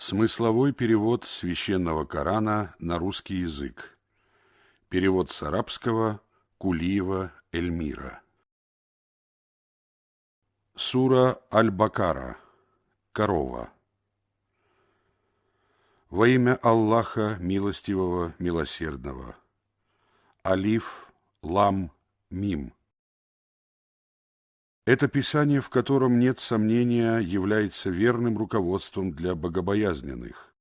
Смысловой перевод Священного Корана на русский язык. Перевод с арабского Кулиева Эльмира. Сура Аль-Бакара. Корова. Во имя Аллаха Милостивого, Милосердного. Алиф, Лам, Мим. Это писание, в котором нет сомнения, является верным руководством для богобоязненных,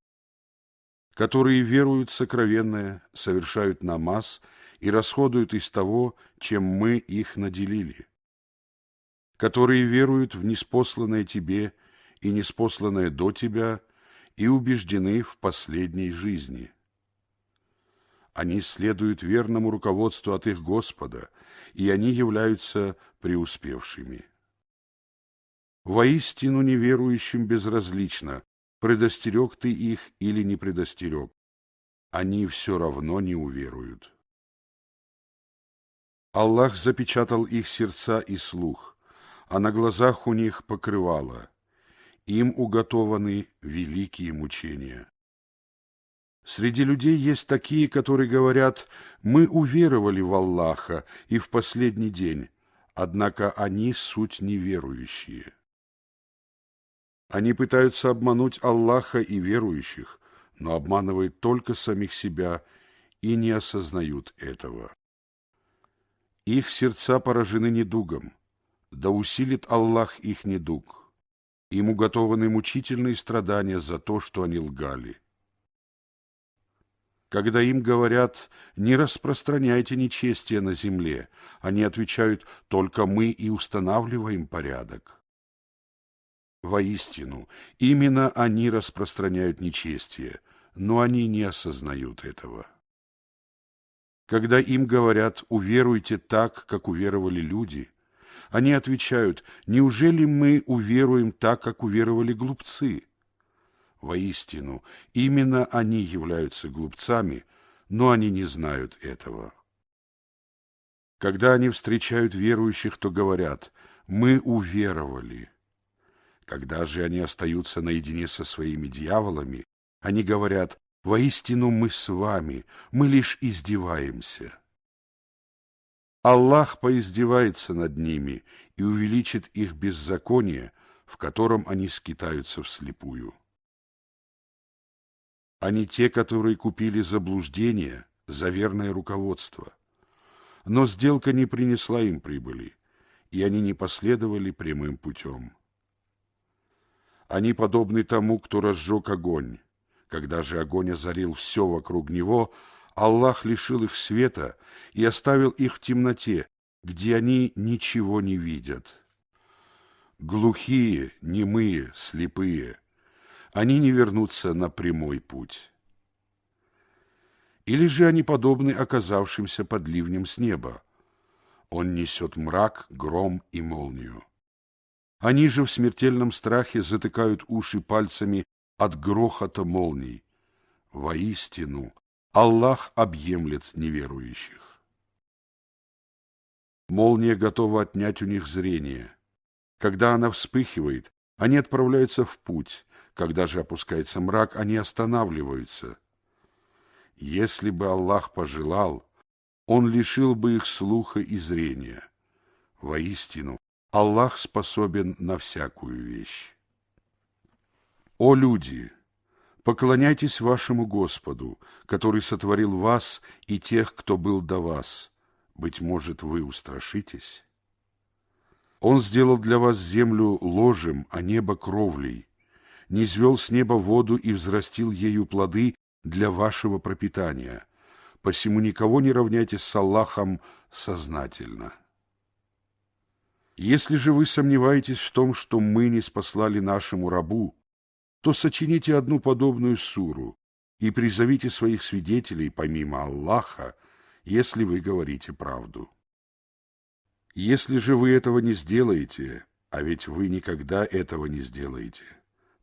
которые веруют в сокровенное, совершают намаз и расходуют из того, чем мы их наделили, которые веруют в ниспосланное тебе и ниспосланное до тебя и убеждены в последней жизни. Они следуют верному руководству от их Господа, и они являются преуспевшими. Воистину неверующим безразлично, предостерег ты их или не предостерег. Они все равно не уверуют. Аллах запечатал их сердца и слух, а на глазах у них покрывало. Им уготованы великие мучения. Среди людей есть такие, которые говорят: «Мы уверовали в Аллаха и в последний день», однако они суть неверующие. Они пытаются обмануть Аллаха и верующих, но обманывают только самих себя и не осознают этого. Их сердца поражены недугом, да усилит Аллах их недуг. Им уготованы мучительные страдания за то, что они лгали. Когда им говорят: «Не распространяйте нечестие на земле», они отвечают: «Только мы и устанавливаем порядок». Воистину, именно они распространяют нечестие, но они не осознают этого. Когда им говорят: «Уверуйте так, как уверовали люди», они отвечают: «Неужели мы уверуем так, как уверовали глупцы?» Воистину, именно они являются глупцами, но они не знают этого. Когда они встречают верующих, то говорят: «Мы уверовали». Когда же они остаются наедине со своими дьяволами, они говорят: «Воистину мы с вами, мы лишь издеваемся». Аллах поиздевается над ними и увеличит их беззаконие, в котором они скитаются вслепую. Они те, которые купили заблуждение за верное руководство. Но сделка не принесла им прибыли, и они не последовали прямым путем. Они подобны тому, кто разжег огонь. Когда же огонь озарил все вокруг него, Аллах лишил их света и оставил их в темноте, где они ничего не видят. Глухие, немые, слепые, они не вернутся на прямой путь. Или же они подобны оказавшимся под ливнем с неба. Он несет мрак, гром и молнию. Они же в смертельном страхе затыкают уши пальцами от грохота молний. Воистину, Аллах объемлет неверующих. Молния готова отнять у них зрение. Когда она вспыхивает, они отправляются в путь. Когда же опускается мрак, они останавливаются. Если бы Аллах пожелал, Он лишил бы их слуха и зрения. Воистину, Аллах способен на всякую вещь. О люди! Поклоняйтесь вашему Господу, который сотворил вас и тех, кто был до вас. Быть может, вы устрашитесь? Он сделал для вас землю ложем, а небо кровлей, низвел с неба воду и взрастил ею плоды для вашего пропитания. Посему никого не равняйте с Аллахом сознательно. Если же вы сомневаетесь в том, что мы не спаслали нашему рабу, то сочините одну подобную суру и призовите своих свидетелей помимо Аллаха, если вы говорите правду. Если же вы этого не сделаете, а ведь вы никогда этого не сделаете,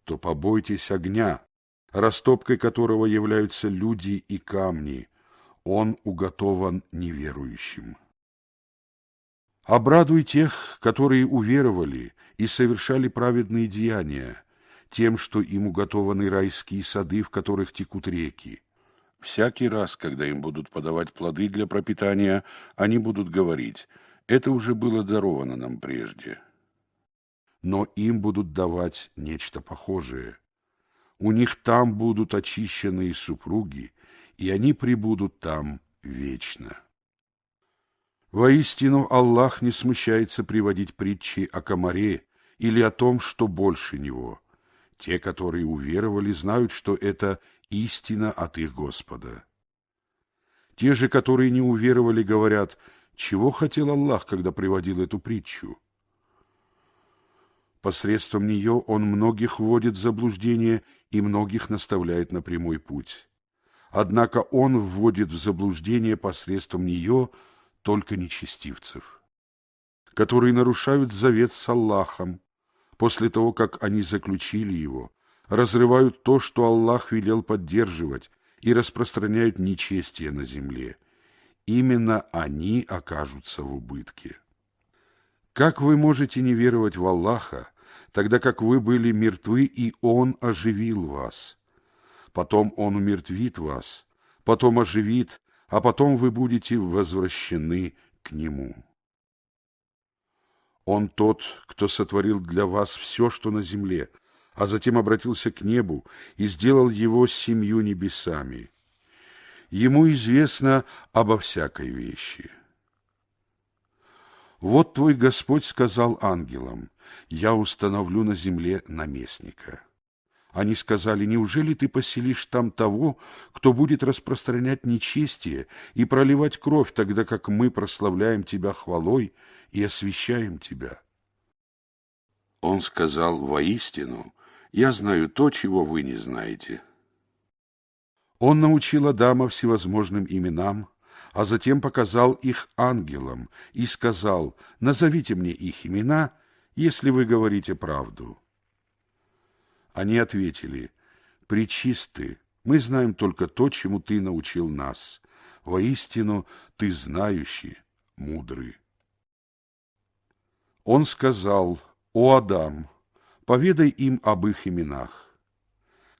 то побойтесь огня, растопкой которого являются люди и камни, он уготован неверующим. Обрадуй тех, которые уверовали и совершали праведные деяния, тем, что им уготованы райские сады, в которых текут реки. Всякий раз, когда им будут подавать плоды для пропитания, они будут говорить: «Это уже было даровано нам прежде». Но им будут давать нечто похожее. У них там будут очищенные супруги, и они пребудут там вечно. Воистину, Аллах не смущается приводить притчи о комаре или о том, что больше него. Те, которые уверовали, знают, что это истина от их Господа. Те же, которые не уверовали, говорят: чего хотел Аллах, когда приводил эту притчу? Посредством нее Он многих вводит в заблуждение и многих наставляет на прямой путь. Однако Он вводит в заблуждение посредством нее только нечестивцев, которые нарушают завет с Аллахом после того, как они заключили его, разрывают то, что Аллах велел поддерживать, и распространяют нечестие на земле. Именно они окажутся в убытке. Как вы можете не веровать в Аллаха, тогда как вы были мертвы, и Он оживил вас? Потом Он умертвит вас, потом оживит, а потом вы будете возвращены к Нему. Он тот, кто сотворил для вас все, что на земле, а затем обратился к небу и сделал его 7 небесами. Ему известно обо всякой вещи. Вот твой Господь сказал ангелам: «Я установлю на земле наместника». Они сказали: «Неужели ты поселишь там того, кто будет распространять нечестие и проливать кровь, тогда как мы прославляем тебя хвалой и освящаем тебя?» Он сказал: «Воистину, я знаю то, чего вы не знаете». Он научил Адама всевозможным именам, а затем показал их ангелам и сказал: «Назовите мне их имена, если вы говорите правду». Они ответили: «Пречисты, мы знаем только то, чему ты научил нас. Воистину, ты знающий, мудрый». Он сказал: «О Адам, поведай им об их именах».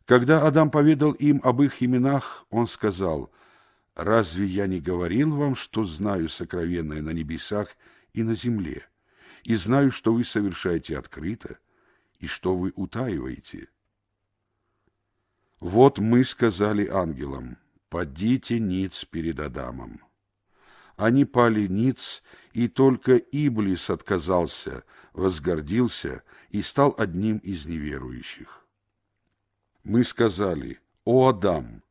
Когда Адам поведал им об их именах, он сказал: «Разве я не говорил вам, что знаю сокровенное на небесах и на земле, и знаю, что вы совершаете открыто, и что вы утаиваете?» Вот мы сказали ангелам: «Падите ниц перед Адамом». Они пали ниц, и только Иблис отказался, возгордился и стал одним из неверующих. Мы сказали: «О Адам,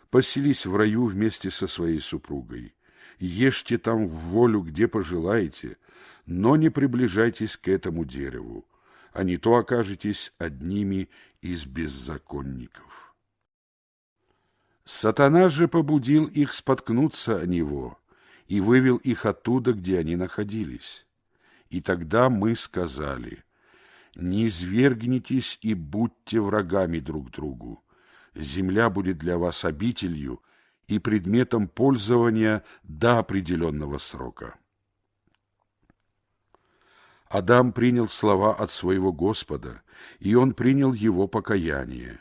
поселись в раю вместе со своей супругой, ешьте там в волю, где пожелаете, но не приближайтесь к этому дереву, а не то окажетесь одними из беззаконников». Сатана же побудил их споткнуться о него и вывел их оттуда, где они находились. И тогда мы сказали: «Не извергнитесь и будьте врагами друг другу. Земля будет для вас обителью и предметом пользования до определенного срока». Адам принял слова от своего Господа, и он принял его покаяние.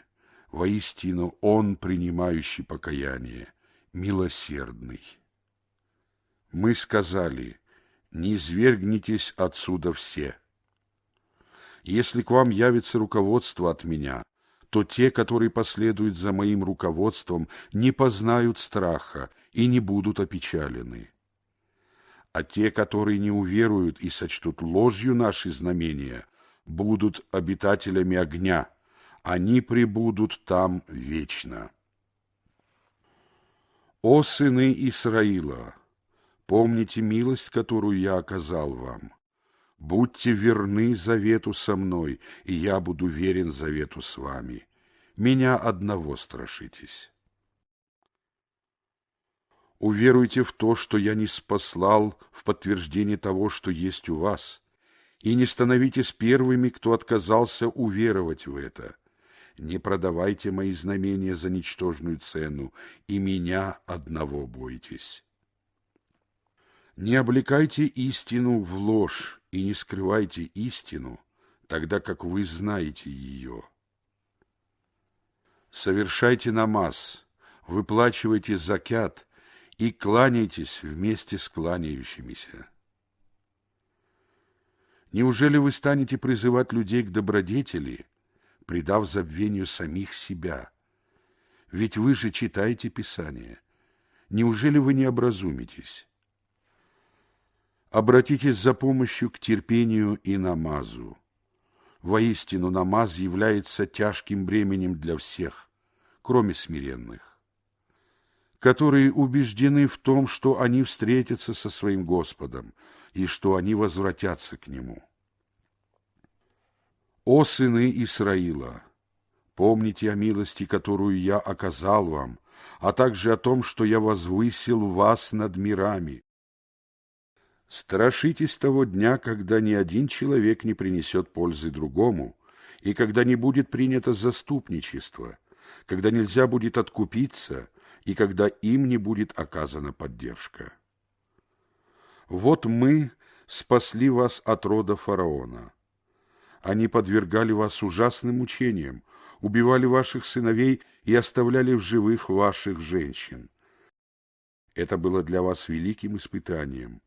Воистину, он, принимающий покаяние, милосердный. Мы сказали: «Не извергнитесь отсюда все». Если к вам явится руководство от меня, то те, которые последуют за моим руководством, не познают страха и не будут опечалены. А те, которые не уверуют и сочтут ложью наши знамения, будут обитателями огня, они пребудут там вечно. О сыны Исраила, помните милость, которую я оказал вам. Будьте верны завету со мной, и я буду верен завету с вами. Меня одного страшитесь. Уверуйте в то, что я ниспослал в подтверждение того, что есть у вас, и не становитесь первыми, кто отказался уверовать в это. Не продавайте мои знамения за ничтожную цену, и меня одного бойтесь. Не облекайте истину в ложь и не скрывайте истину, тогда как вы знаете ее. совершайте намаз, выплачивайте закят и кланяйтесь вместе с кланяющимися. Неужели вы станете призывать людей к добродетели, предав забвению самих себя? Ведь вы же читаете Писание. Неужели вы не образумитесь? Обратитесь за помощью к терпению и намазу. Воистину, намаз является тяжким бременем для всех, кроме смиренных, которые убеждены в том, что они встретятся со своим Господом и что они возвратятся к Нему. О сыны Исраила! Помните о милости, которую я оказал вам, а также о том, что я возвысил вас над мирами. Страшитесь того дня, когда ни один человек не принесет пользы другому, и когда не будет принято заступничество, когда нельзя будет откупиться, и когда им не будет оказана поддержка. Вот мы спасли вас от рода фараона. Они подвергали вас ужасным мучениям, убивали ваших сыновей и оставляли в живых ваших женщин. Это было для вас великим испытанием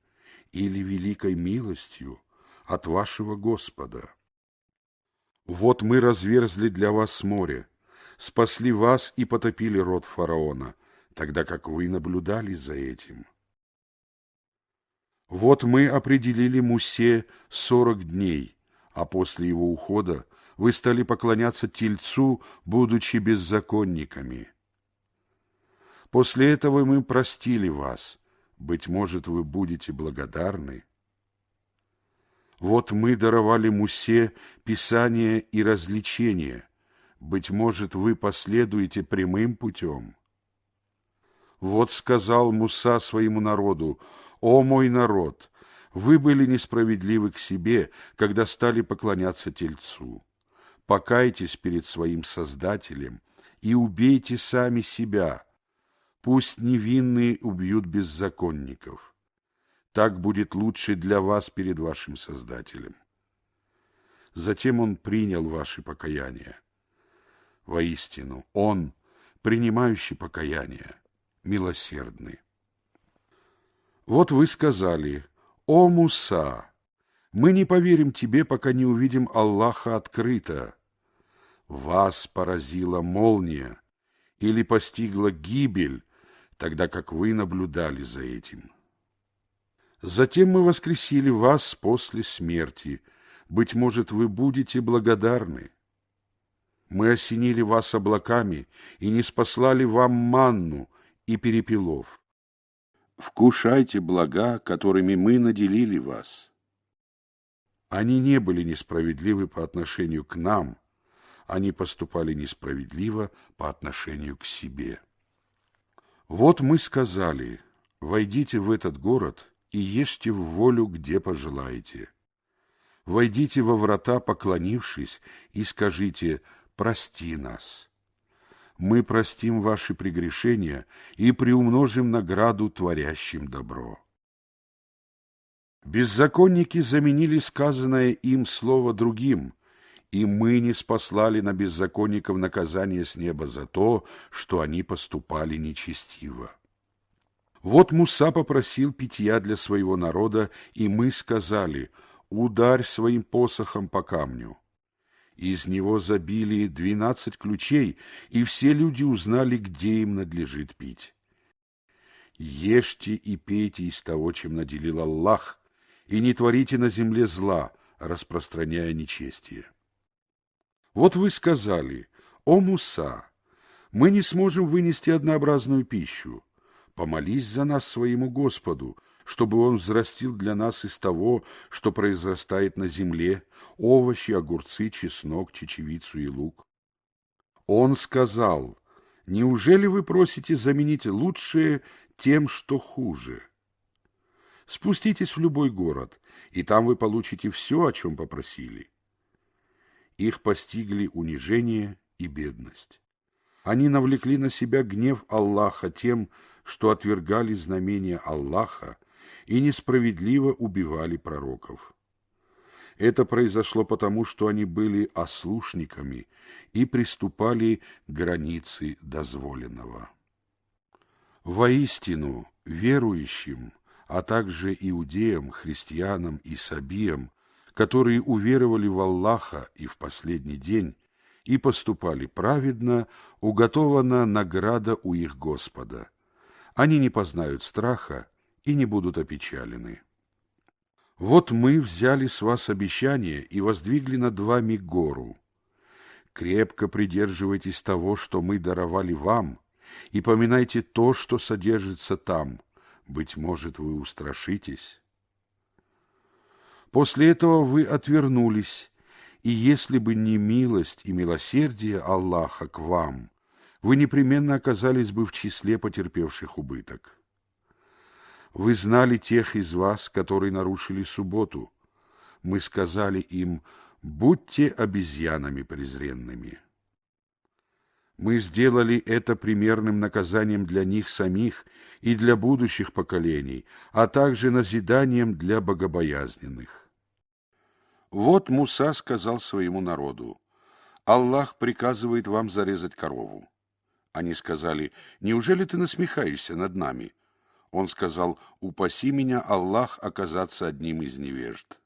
или великой милостью от вашего Господа. Вот мы разверзли для вас море, спасли вас и потопили род фараона, тогда как вы наблюдали за этим. Вот мы определили Мусе 40 дней, а после его ухода вы стали поклоняться Тельцу, будучи беззаконниками. После этого мы простили вас. Быть может, вы будете благодарны. Вот мы даровали Мусе Писание и развлечение. Быть может, вы последуете прямым путем. Вот сказал Муса своему народу: «О мой народ! Вы были несправедливы к себе, когда стали поклоняться Тельцу. Покайтесь перед своим Создателем и убейте сами себя. Пусть невинные убьют беззаконников. Так будет лучше для вас перед вашим Создателем». Затем он принял ваши покаяния. Воистину, он, принимающий покаяние, милосердный. Вот вы сказали: «О Муса, мы не поверим тебе, пока не увидим Аллаха открыто». Вас поразила молния или постигла гибель, тогда как вы наблюдали за этим. Затем мы воскресили вас после смерти. Быть может, вы будете благодарны. Мы осенили вас облаками и ниспослали вам манну и перепелов. Вкушайте блага, которыми мы наделили вас. Они не были несправедливы по отношению к нам, они поступали несправедливо по отношению к себе. Вот мы сказали: войдите в этот город и ешьте в волю, где пожелаете. Войдите во врата, поклонившись, и скажите: прости нас. Мы простим ваши прегрешения и приумножим награду творящим добро. Беззаконники заменили сказанное им слово другим, и мы не спаслали на беззаконников наказание с неба за то, что они поступали нечестиво. Вот Муса попросил питья для своего народа, и мы сказали: ударь своим посохом по камню. Из него забили 12 ключей, и все люди узнали, где им надлежит пить. Ешьте и пейте из того, чем наделил Аллах, и не творите на земле зла, распространяя нечестие. Вот вы сказали: «О Муса, мы не сможем вынести однообразную пищу. Помолись за нас своему Господу, чтобы Он взрастил для нас из того, что произрастает на земле, овощи, огурцы, чеснок, чечевицу и лук». Он сказал: «Неужели вы просите заменить лучшее тем, что хуже? Спуститесь в любой город, и там вы получите все, о чем попросили». Их постигли унижение и бедность. Они навлекли на себя гнев Аллаха тем, что отвергали знамения Аллаха и несправедливо убивали пророков. Это произошло потому, что они были ослушниками и приступали к границе дозволенного. Воистину, верующим, а также иудеям, христианам и сабиям, которые уверовали в Аллаха и в последний день, и поступали праведно, уготована награда у их Господа. Они не познают страха и не будут опечалены. Вот мы взяли с вас обещание и воздвигли над вами гору. Крепко придерживайтесь того, что мы даровали вам, и поминайте то, что содержится там. Быть может, вы устрашитесь. После этого вы отвернулись, и если бы не милость и милосердие Аллаха к вам, вы непременно оказались бы в числе потерпевших убыток. Вы знали тех из вас, которые нарушили субботу. Мы сказали им: будьте обезьянами презренными. Мы сделали это примерным наказанием для них самих и для будущих поколений, а также назиданием для богобоязненных. Вот Муса сказал своему народу: Аллах приказывает вам зарезать корову. Они сказали: неужели ты насмехаешься над нами? Он сказал: упаси меня, Аллах, оказаться одним из невежд.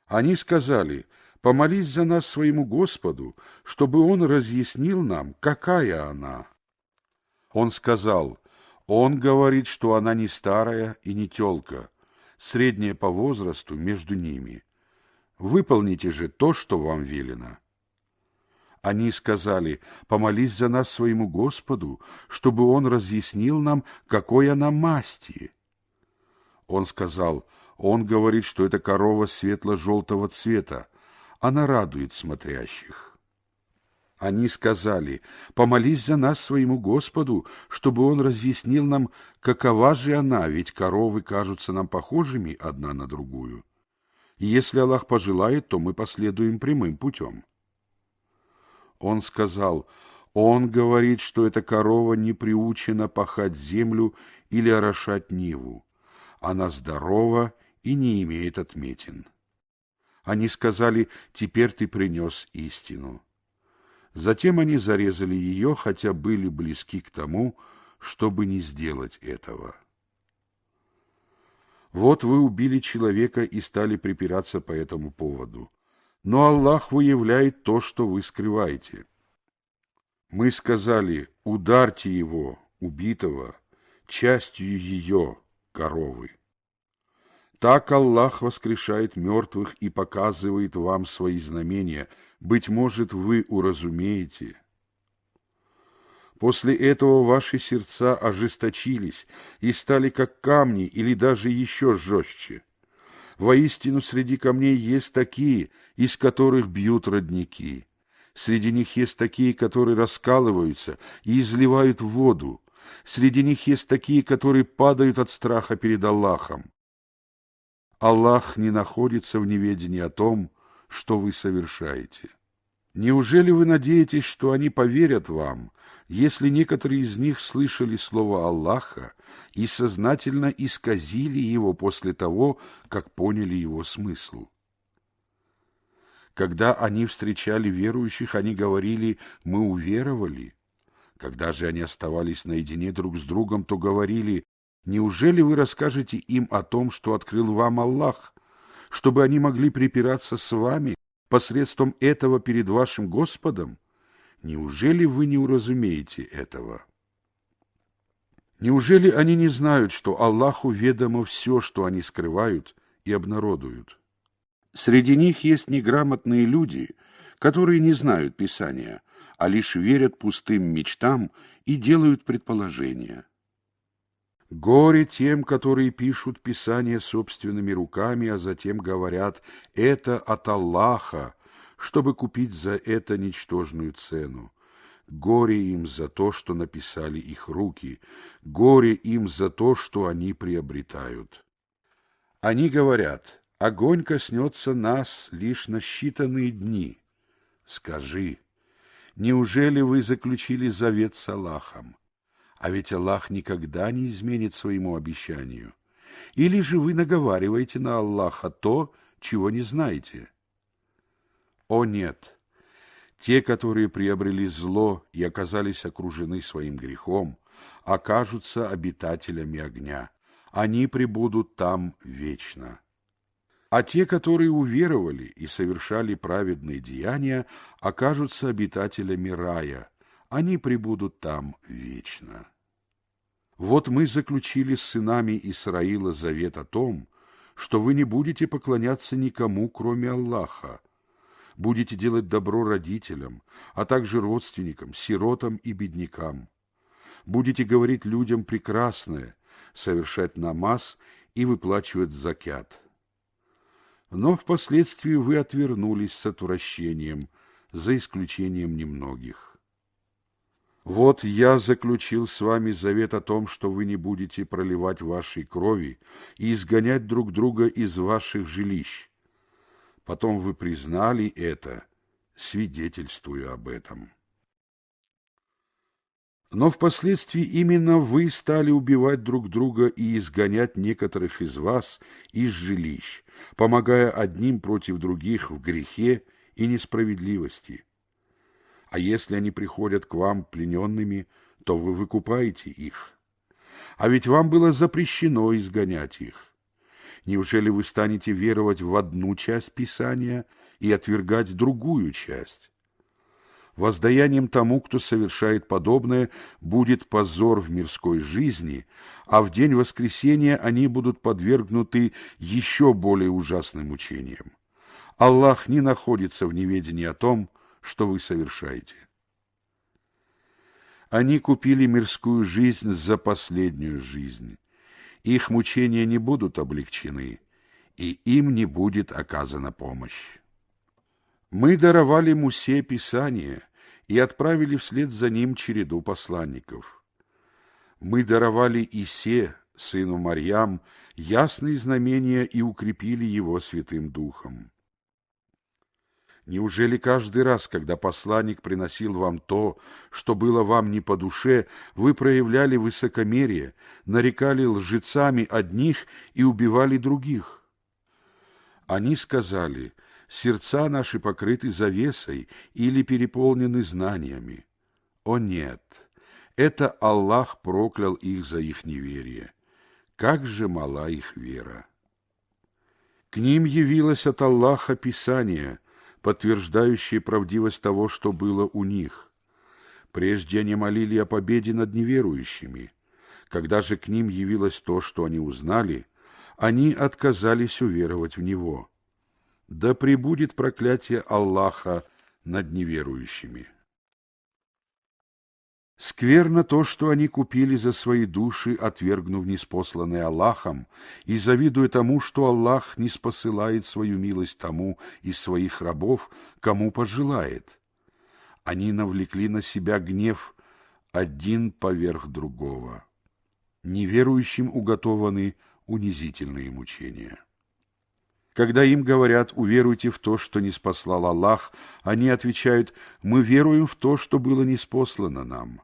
Они сказали: помолись за нас своему Господу, чтобы Он разъяснил нам, какая она. Он сказал: Он говорит, что она не старая и не тёлка, средняя по возрасту между ними. Выполните же то, что вам велено. Они сказали: помолись за нас своему Господу, чтобы Он разъяснил нам, какой она масти. Он сказал: Он говорит, что это корова светло-желтого цвета, она радует смотрящих. Они сказали: помолись за нас своему Господу, чтобы Он разъяснил нам, какова же она, ведь коровы кажутся нам похожими одна на другую. И если Аллах пожелает, то мы последуем прямым путем. Он сказал: Он говорит, что эта корова не приучена пахать землю или орошать ниву. Она здорова и не имеет отметин. Они сказали: теперь ты принес истину. Затем они зарезали ее, хотя были близки к тому, чтобы не сделать этого. Вот вы убили человека и стали припираться по этому поводу. Но Аллах выявляет то, что вы скрываете. Мы сказали: ударьте его, убитого, частью ее, коровы. Так Аллах воскрешает мертвых и показывает вам свои знамения. Быть может, вы уразумеете. После этого ваши сердца ожесточились и стали как камни или даже еще жестче. Воистину, среди камней есть такие, из которых бьют родники. Среди них есть такие, которые раскалываются и изливают в воду. Среди них есть такие, которые падают от страха перед Аллахом. Аллах не находится в неведении о том, что вы совершаете. Неужели вы надеетесь, что они поверят вам, если некоторые из них слышали слово Аллаха и сознательно исказили его после того, как поняли его смысл? Когда они встречали верующих, они говорили: мы уверовали. Когда же они оставались наедине друг с другом, то говорили: неужели вы расскажете им о том, что открыл вам Аллах, чтобы они могли припираться с вами посредством этого перед вашим Господом? Неужели вы не уразумеете этого? Неужели они не знают, что Аллаху ведомо все, что они скрывают и обнародуют? Среди них есть неграмотные люди, которые не знают Писания, а лишь верят пустым мечтам и делают предположения. Горе тем, которые пишут Писание собственными руками, а затем говорят: это от Аллаха, чтобы купить за это ничтожную цену. Горе им за то, что написали их руки, горе им за то, что они приобретают. Они говорят: огонь коснется нас лишь на считанные дни. Скажи: неужели вы заключили завет с Аллахом? А ведь Аллах никогда не изменит своему обещанию. Или же вы наговариваете на Аллаха то, чего не знаете? О нет! Те, которые приобрели зло и оказались окружены своим грехом, окажутся обитателями огня. Они пребудут там вечно. А те, которые уверовали и совершали праведные деяния, окажутся обитателями рая. Они пребудут там вечно. Вот мы заключили с сынами Исраила завет о том, что вы не будете поклоняться никому, кроме Аллаха, будете делать добро родителям, а также родственникам, сиротам и беднякам. Будете говорить людям прекрасное, совершать намаз и выплачивать закят. Но впоследствии вы отвернулись с отвращением, за исключением немногих. Вот я заключил с вами завет о том, что вы не будете проливать вашей крови и изгонять друг друга из ваших жилищ. Потом вы признали это, свидетельствуя об этом. Но впоследствии именно вы стали убивать друг друга и изгонять некоторых из вас из жилищ, помогая одним против других в грехе и несправедливости. А если они приходят к вам плененными, то вы выкупаете их. А ведь вам было запрещено изгонять их. Неужели вы станете веровать в одну часть Писания и отвергать другую часть? Воздаянием тому, кто совершает подобное, будет позор в мирской жизни, а в день воскресения они будут подвергнуты еще более ужасным мучениям. Аллах не находится в неведении о том, что вы совершаете. Они купили мирскую жизнь за последнюю жизнь. Их мучения не будут облегчены, и им не будет оказана помощь. Мы даровали Мусе Писание и отправили вслед за ним череду посланников. Мы даровали Исе, сыну Марьям, ясные знамения и укрепили его Святым Духом. Неужели каждый раз, когда посланник приносил вам то, что было вам не по душе, вы проявляли высокомерие, нарекали лжецами одних и убивали других? Они сказали: сердца наши покрыты завесой или переполнены знаниями. О нет! Это Аллах проклял их за их неверие. Как же мала их вера! К ним явилось от Аллаха Писание, подтверждающие правдивость того, что было у них. Прежде они молили о победе над неверующими. Когда же к ним явилось то, что они узнали, они отказались уверовать в него. Да пребудет проклятие Аллаха над неверующими. Скверно то, что они купили за свои души, отвергнув ниспосланное Аллахом, и завидуя тому, что Аллах не спосылает свою милость тому из своих рабов, кому пожелает. Они навлекли на себя гнев один поверх другого. Неверующим уготованы унизительные мучения. Когда им говорят: уверуйте в то, что ниспослал Аллах, они отвечают: мы веруем в то, что было ниспослано нам.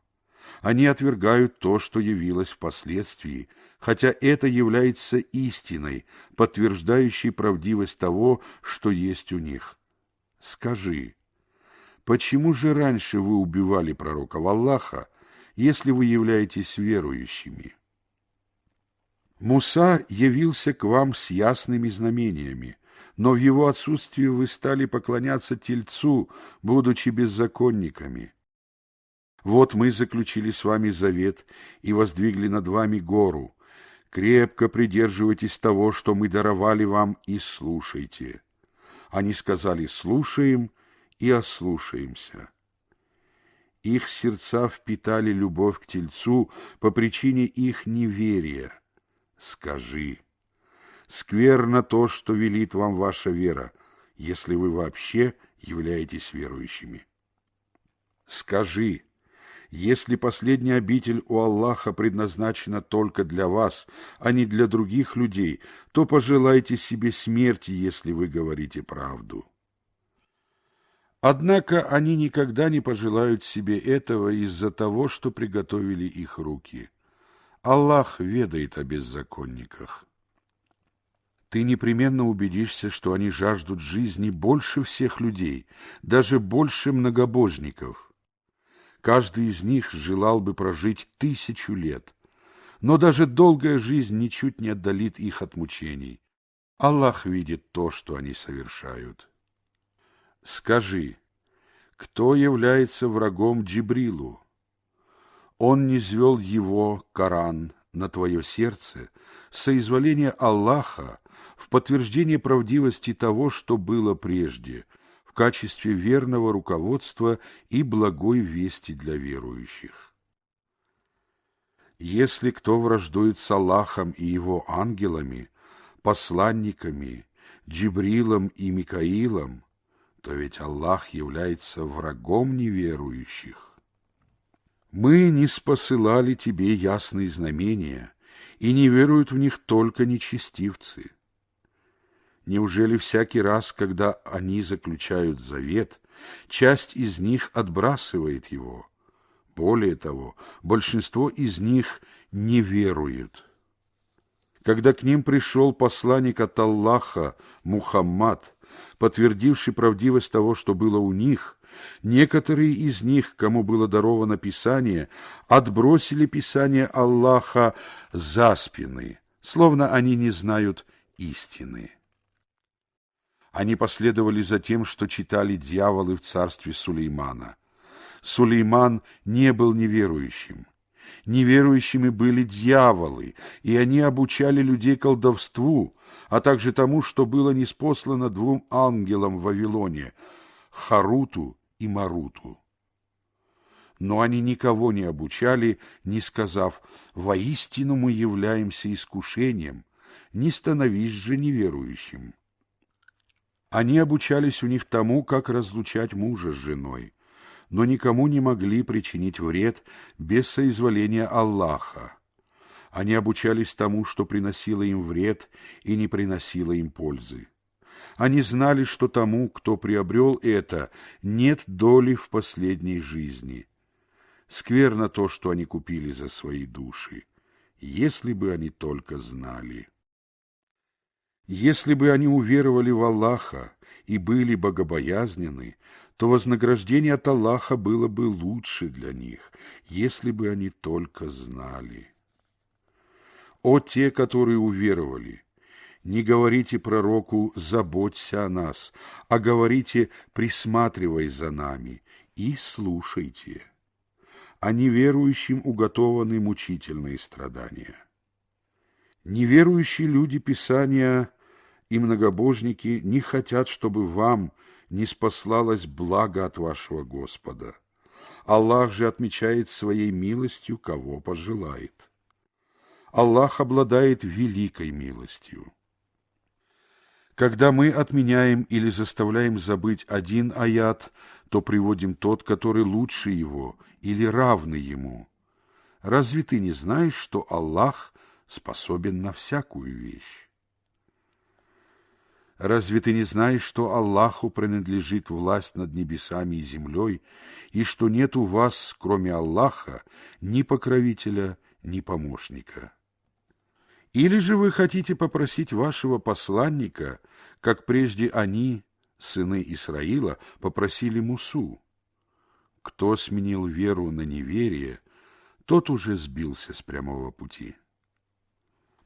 Они отвергают то, что явилось впоследствии, хотя это является истиной, подтверждающей правдивость того, что есть у них. Скажи, почему же раньше вы убивали пророков Аллаха, если вы являетесь верующими? Муса явился к вам с ясными знамениями, но в его отсутствии вы стали поклоняться тельцу, будучи беззаконниками. Вот мы заключили с вами завет и воздвигли над вами гору. Крепко придерживайтесь того, что мы даровали вам, и слушайте. Они сказали: слушаем и ослушаемся. Их сердца впитали любовь к тельцу по причине их неверия. Скажи: скверно то, что велит вам ваша вера, если вы вообще являетесь верующими. Скажи: если последняя обитель у Аллаха предназначена только для вас, а не для других людей, то пожелайте себе смерти, если вы говорите правду. Однако они никогда не пожелают себе этого из-за того, что приготовили их руки. Аллах ведает о беззаконниках. ты непременно убедишься, что они жаждут жизни больше всех людей, даже больше многобожников. Каждый из них желал бы прожить 1000 лет, но даже долгая жизнь ничуть не отдалит их от мучений. Аллах видит то, что они совершают. Скажи, кто является врагом Джибрилу? Он низвел его, Коран, на твое сердце, соизволение Аллаха в подтверждение правдивости того, что было прежде, в качестве верного руководства и благой вести для верующих. Если кто враждует с Аллахом и его ангелами, посланниками, Джибрилом и Микаилом, то ведь Аллах является врагом неверующих. Мы не спосылали тебе ясные знамения, и не веруют в них только нечестивцы. Неужели всякий раз, когда они заключают завет, часть из них отбрасывает его? Более того, большинство из них не веруют. Когда к ним пришел посланник от Аллаха, Мухаммад, подтвердивший правдивость того, что было у них, некоторые из них, кому было даровано Писание, отбросили Писание Аллаха за спины, словно они не знают истины. Они последовали за тем, что читали дьяволы в царстве Сулеймана. Сулейман не был неверующим. Неверующими были дьяволы, и они обучали людей колдовству, а также тому, что было ниспослано 2 ангелам в Вавилоне — Харуту и Маруту. Но они никого не обучали, не сказав: «Воистину мы являемся искушением, не становись же неверующим». Они обучались у них тому, как разлучать мужа с женой, но никому не могли причинить вред без соизволения Аллаха. Они обучались тому, что приносило им вред и не приносило им пользы. Они знали, что тому, кто приобрел это, нет доли в последней жизни. Скверно то, что они купили за свои души, если бы они только знали. Если бы они уверовали в Аллаха и были богобоязненны, то вознаграждение от Аллаха было бы лучше для них, если бы они только знали. О те, которые уверовали! Не говорите пророку «заботься о нас», а говорите «присматривай за нами» и слушайте. А неверующим уготованы мучительные страдания. Неверующие люди Писания и многобожники не хотят, чтобы вам ниспослалось благо от вашего Господа. Аллах же отмечает своей милостью, кого пожелает. Аллах обладает великой милостью. Когда мы отменяем или заставляем забыть один аят, то приводим тот, который лучше его или равный ему. Разве ты не знаешь, что Аллах способен на всякую вещь? Разве ты не знаешь, что Аллаху принадлежит власть над небесами и землей, и что нет у вас, кроме Аллаха, ни покровителя, ни помощника? Или же вы хотите попросить вашего посланника, как прежде они, сыны Исраила, попросили Мусу? Кто сменил веру на неверие, тот уже сбился с прямого пути.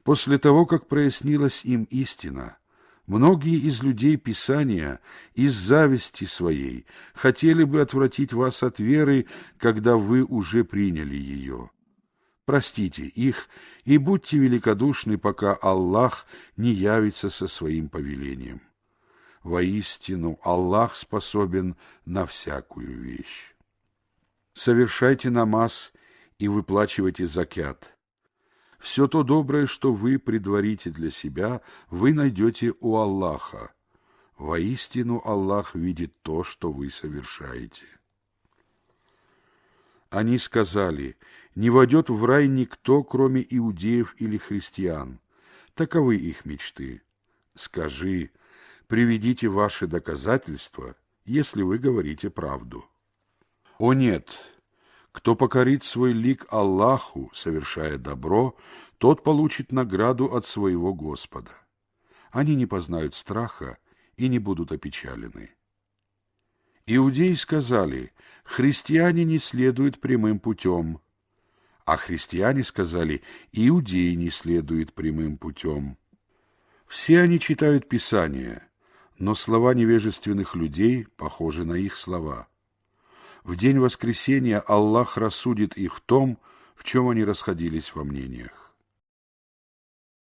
После того, как прояснилась им истина, многие из людей Писания из зависти своей хотели бы отвратить вас от веры, когда вы уже приняли ее. Простите их и будьте великодушны, пока Аллах не явится со своим повелением. Воистину, Аллах способен на всякую вещь. Совершайте намаз и выплачивайте закят. Все то доброе, что вы предварите для себя, вы найдете у Аллаха. Воистину, Аллах видит то, что вы совершаете. Они сказали: не войдет в рай никто, кроме иудеев или христиан. Таковы их мечты. Скажи: приведите ваши доказательства, если вы говорите правду. О нет! Кто покорит свой лик Аллаху, совершая добро, тот получит награду от своего Господа. они не познают страха и не будут опечалены. Иудеи сказали: христиане не следуют прямым путем, а христиане сказали: иудеи не следуют прямым путем. Все они читают Писание, но слова невежественных людей похожи на их слова. В день воскресения Аллах рассудит их в том, в чем они расходились во мнениях.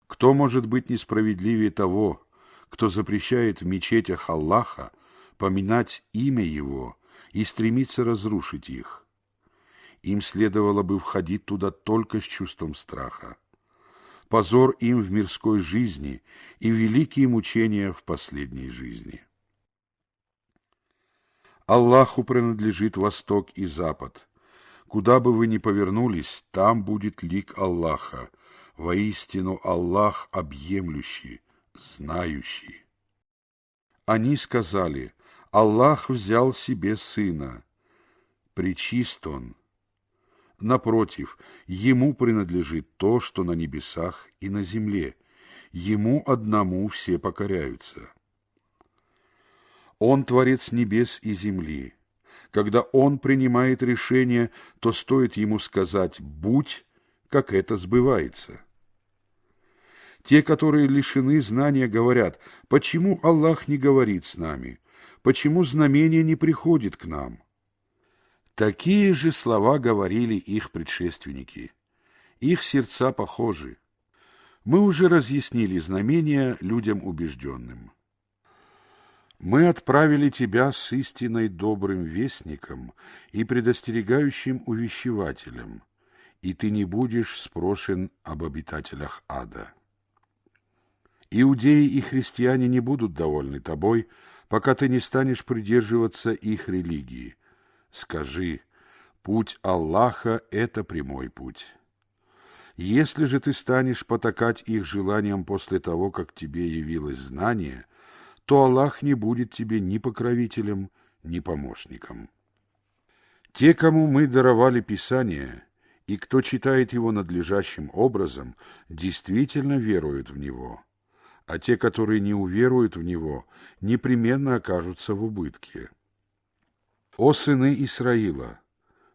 Кто может быть несправедливее того, кто запрещает в мечетях Аллаха поминать имя Его и стремится разрушить их? Им следовало бы входить туда только с чувством страха. Позор им в мирской жизни и великие мучения в последней жизни. Аллаху принадлежит восток и запад. Куда бы вы ни повернулись, там будет лик Аллаха. Воистину Аллах объемлющий, знающий. Они сказали: Аллах взял себе сына. Пречист он. Напротив, ему принадлежит то, что на небесах и на земле. Ему одному все покоряются. Он творец небес и земли. Когда он принимает решение, то стоит ему сказать «будь», как это сбывается. Те, которые лишены знания, говорят: почему Аллах не говорит с нами? Почему знамение не приходит к нам? Такие же слова говорили их предшественники. Их сердца похожи. Мы уже разъяснили знамения людям убежденным. Мы отправили тебя с истинной добрым вестником и предостерегающим увещевателем, и ты не будешь спрошен об обитателях ада. Иудеи и христиане не будут довольны тобой, пока ты не станешь придерживаться их религии. Скажи: путь Аллаха — это прямой путь. Если же ты станешь потакать их желаниям после того, как тебе явилось знание, то Аллах не будет тебе ни покровителем, ни помощником. Те, кому мы даровали Писание, и кто читает его надлежащим образом, действительно веруют в него, а те, которые не уверуют в него, непременно окажутся в убытке. О сыны Исраила!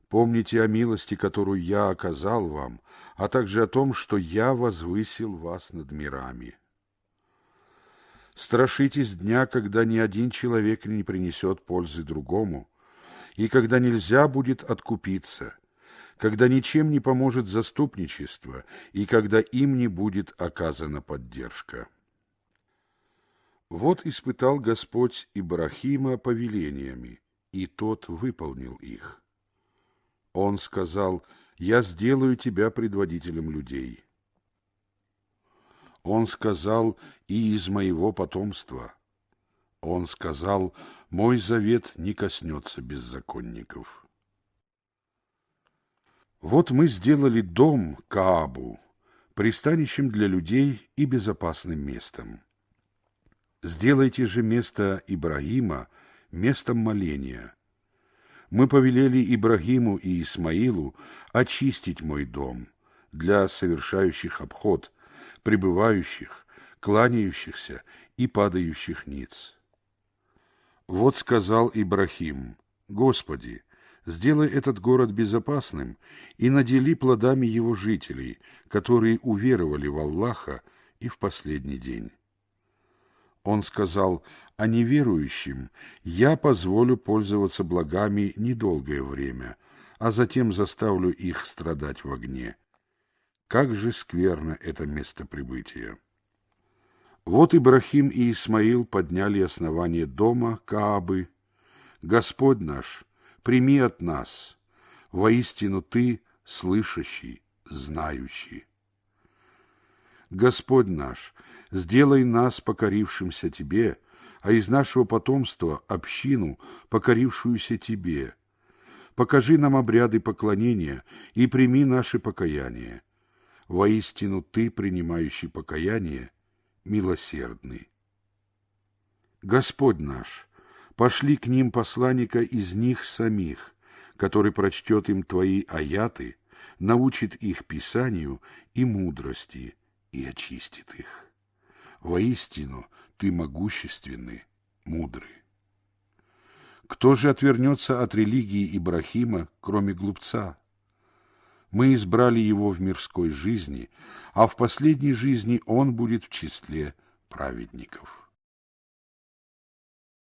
Помните о милости, которую я оказал вам, а также о том, что я возвысил вас над мирами. Страшитесь дня, когда ни один человек не принесет пользы другому, и когда нельзя будет откупиться, когда ничем не поможет заступничество, и когда им не будет оказана поддержка. Вот испытал Господь Ибрахима повелениями, и тот выполнил их. Он сказал: «Я сделаю тебя предводителем людей». Он сказал: «И из моего потомства». Он сказал: «Мой завет не коснется беззаконников». Вот мы сделали дом Каабу пристанищем для людей и безопасным местом. Сделайте же место Ибрахима местом моления. Мы повелели Ибрахиму и Исмаилу очистить мой дом для совершающих обход, пребывающих, кланяющихся и падающих ниц. Вот сказал Ибрахим: «Господи, сделай этот город безопасным и надели плодами его жителей, которые уверовали в Аллаха и в последний день». Он сказал: «А неверующим я позволю пользоваться благами недолгое время, а затем заставлю их страдать в огне. Как же скверно это место прибытия!» Вот Ибрахим и Исмаил подняли основание дома Каабы. «Господь наш, прими от нас, воистину Ты слышащий, знающий. Господь наш, сделай нас покорившимся Тебе, а из нашего потомства общину, покорившуюся Тебе. Покажи нам обряды поклонения и прими наше покаяние. Воистину Ты, принимающий покаяние, милосердный. Господь наш, пошли к ним посланника из них самих, который прочтет им Твои аяты, научит их писанию и мудрости и очистит их. Воистину, ты могущественный, мудрый. Кто же отвернется от религии Ибрахима, кроме глупца? Мы избрали его в мирской жизни, а в последней жизни он будет в числе праведников.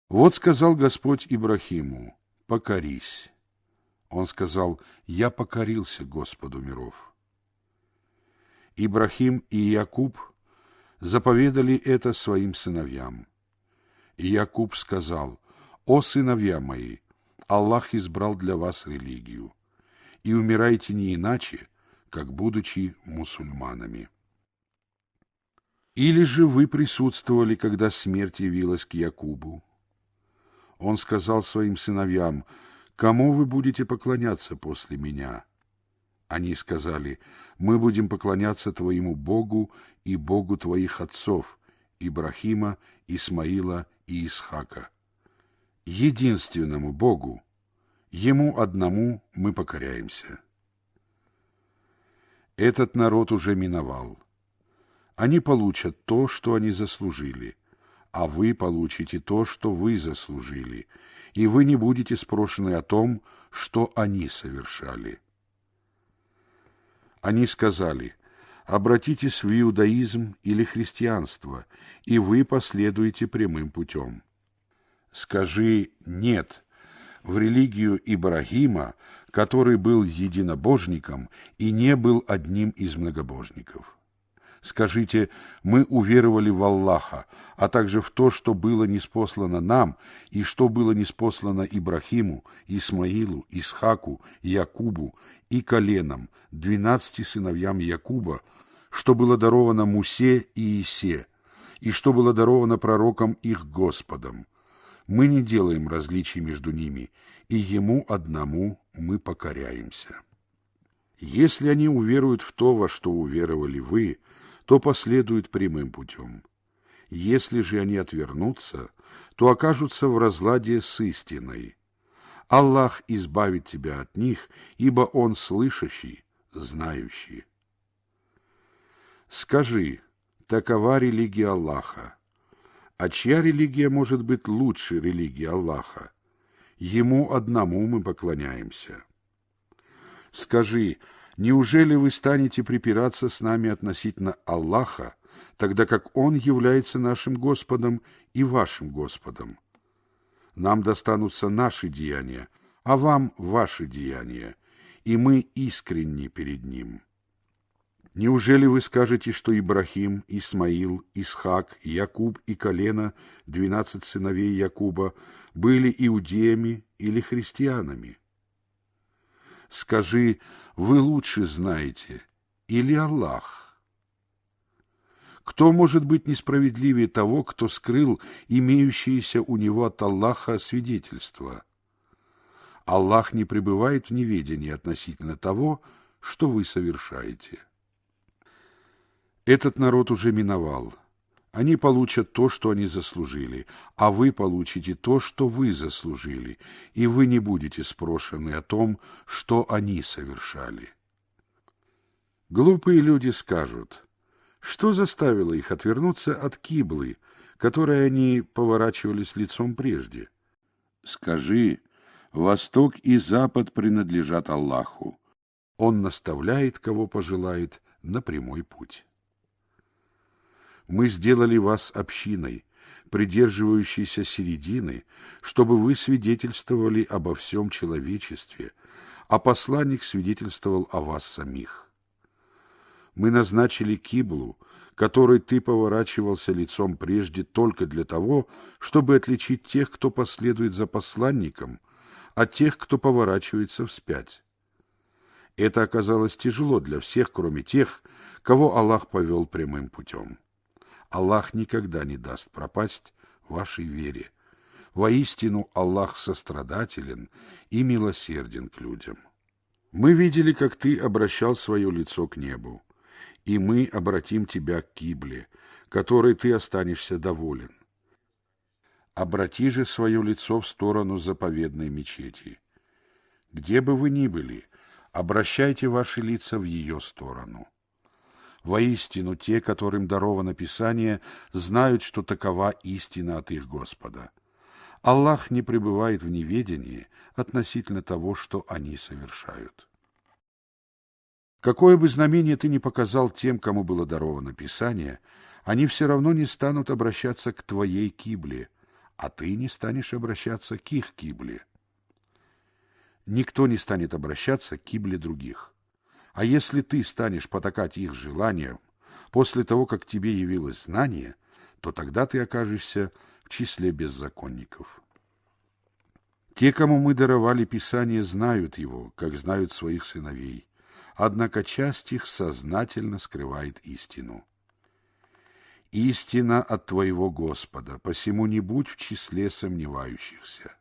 Вот сказал Господь Ибрахиму: покорись. Он сказал: я покорился Господу миров. Ибрахим и Якуб заповедали это своим сыновьям. И Якуб сказал: о сыновья мои, Аллах избрал для вас религию, и умирайте не иначе, как будучи мусульманами. Или же вы присутствовали, когда смерть явилась к Якубу? Он сказал своим сыновьям: кому вы будете поклоняться после меня? Они сказали: мы будем поклоняться твоему Богу и Богу твоих отцов, Ибрахима, Исмаила и Исхака. Единственному Богу, Ему одному мы покоряемся. Этот народ уже миновал. Они получат то, что они заслужили, а вы получите то, что вы заслужили, и вы не будете спрошены о том, что они совершали. Они сказали: обратитесь в иудаизм или христианство, и вы последуете прямым путем. Скажи «нет» в религию Ибрахима, который был единобожником и не был одним из многобожников. Скажите: мы уверовали в Аллаха, а также в то, что было ниспослано нам, и что было ниспослано Ибрахиму, Исмаилу, Исхаку, Якубу и коленам, 12 сыновьям Якуба, что было даровано Мусе и Исе, и что было даровано пророкам их Господом. Мы не делаем различий между ними, и Ему одному мы покоряемся. Если они уверуют в то, во что уверовали вы, то последуют прямым путем. Если же они отвернутся, то окажутся в разладе с истиной. Аллах избавит тебя от них, ибо Он слышащий, знающий. Скажи: такова религия Аллаха. А чья религия может быть лучше религии Аллаха? Ему одному мы поклоняемся. Скажи: неужели вы станете припираться с нами относительно Аллаха, тогда как Он является нашим Господом и вашим Господом? Нам достанутся наши деяния, а вам ваши деяния, и мы искренни перед Ним. Неужели вы скажете, что Ибрахим, Исмаил, Исхак, Якуб и колено, 12 сыновей Якуба, были иудеями или христианами? Скажи: вы лучше знаете, или Аллах? Кто может быть несправедливее того, кто скрыл имеющиеся у него от Аллаха свидетельства? Аллах не пребывает в неведении относительно того, что вы совершаете. Этот народ уже миновал. Они получат то, что они заслужили, а вы получите то, что вы заслужили, и вы не будете спрошены о том, что они совершали. Глупые люди скажут: что заставило их отвернуться от киблы, которой они поворачивались лицом прежде? Скажи: восток и запад принадлежат Аллаху. Он наставляет, кого пожелает, на прямой путь. Мы сделали вас общиной, придерживающейся середины, чтобы вы свидетельствовали обо всем человечестве, а посланник свидетельствовал о вас самих. Мы назначили киблу, которой ты поворачивался лицом прежде, только для того, чтобы отличить тех, кто последует за посланником, от тех, кто поворачивается вспять. Это оказалось тяжело для всех, кроме тех, кого Аллах повел прямым путем. Аллах никогда не даст пропасть вашей вере. Воистину, Аллах сострадателен и милосерден к людям. Мы видели, как ты обращал свое лицо к небу, и мы обратим тебя к кибле, которой ты останешься доволен. Обрати же свое лицо в сторону заповедной мечети. Где бы вы ни были, обращайте ваши лица в ее сторону. Воистину, те, которым даровано Писание, знают, что такова истина от их Господа. Аллах не пребывает в неведении относительно того, что они совершают. Какое бы знамение ты ни показал тем, кому было даровано Писание, они все равно не станут обращаться к твоей кибле, а ты не станешь обращаться к их кибле. Никто не станет обращаться к кибле других. А если ты станешь потакать их желаниям после того, как тебе явилось знание, то тогда ты окажешься в числе беззаконников. Те, кому мы даровали Писание, знают его, как знают своих сыновей, однако часть их сознательно скрывает истину. Истина от твоего Господа, посему не будь в числе сомневающихся.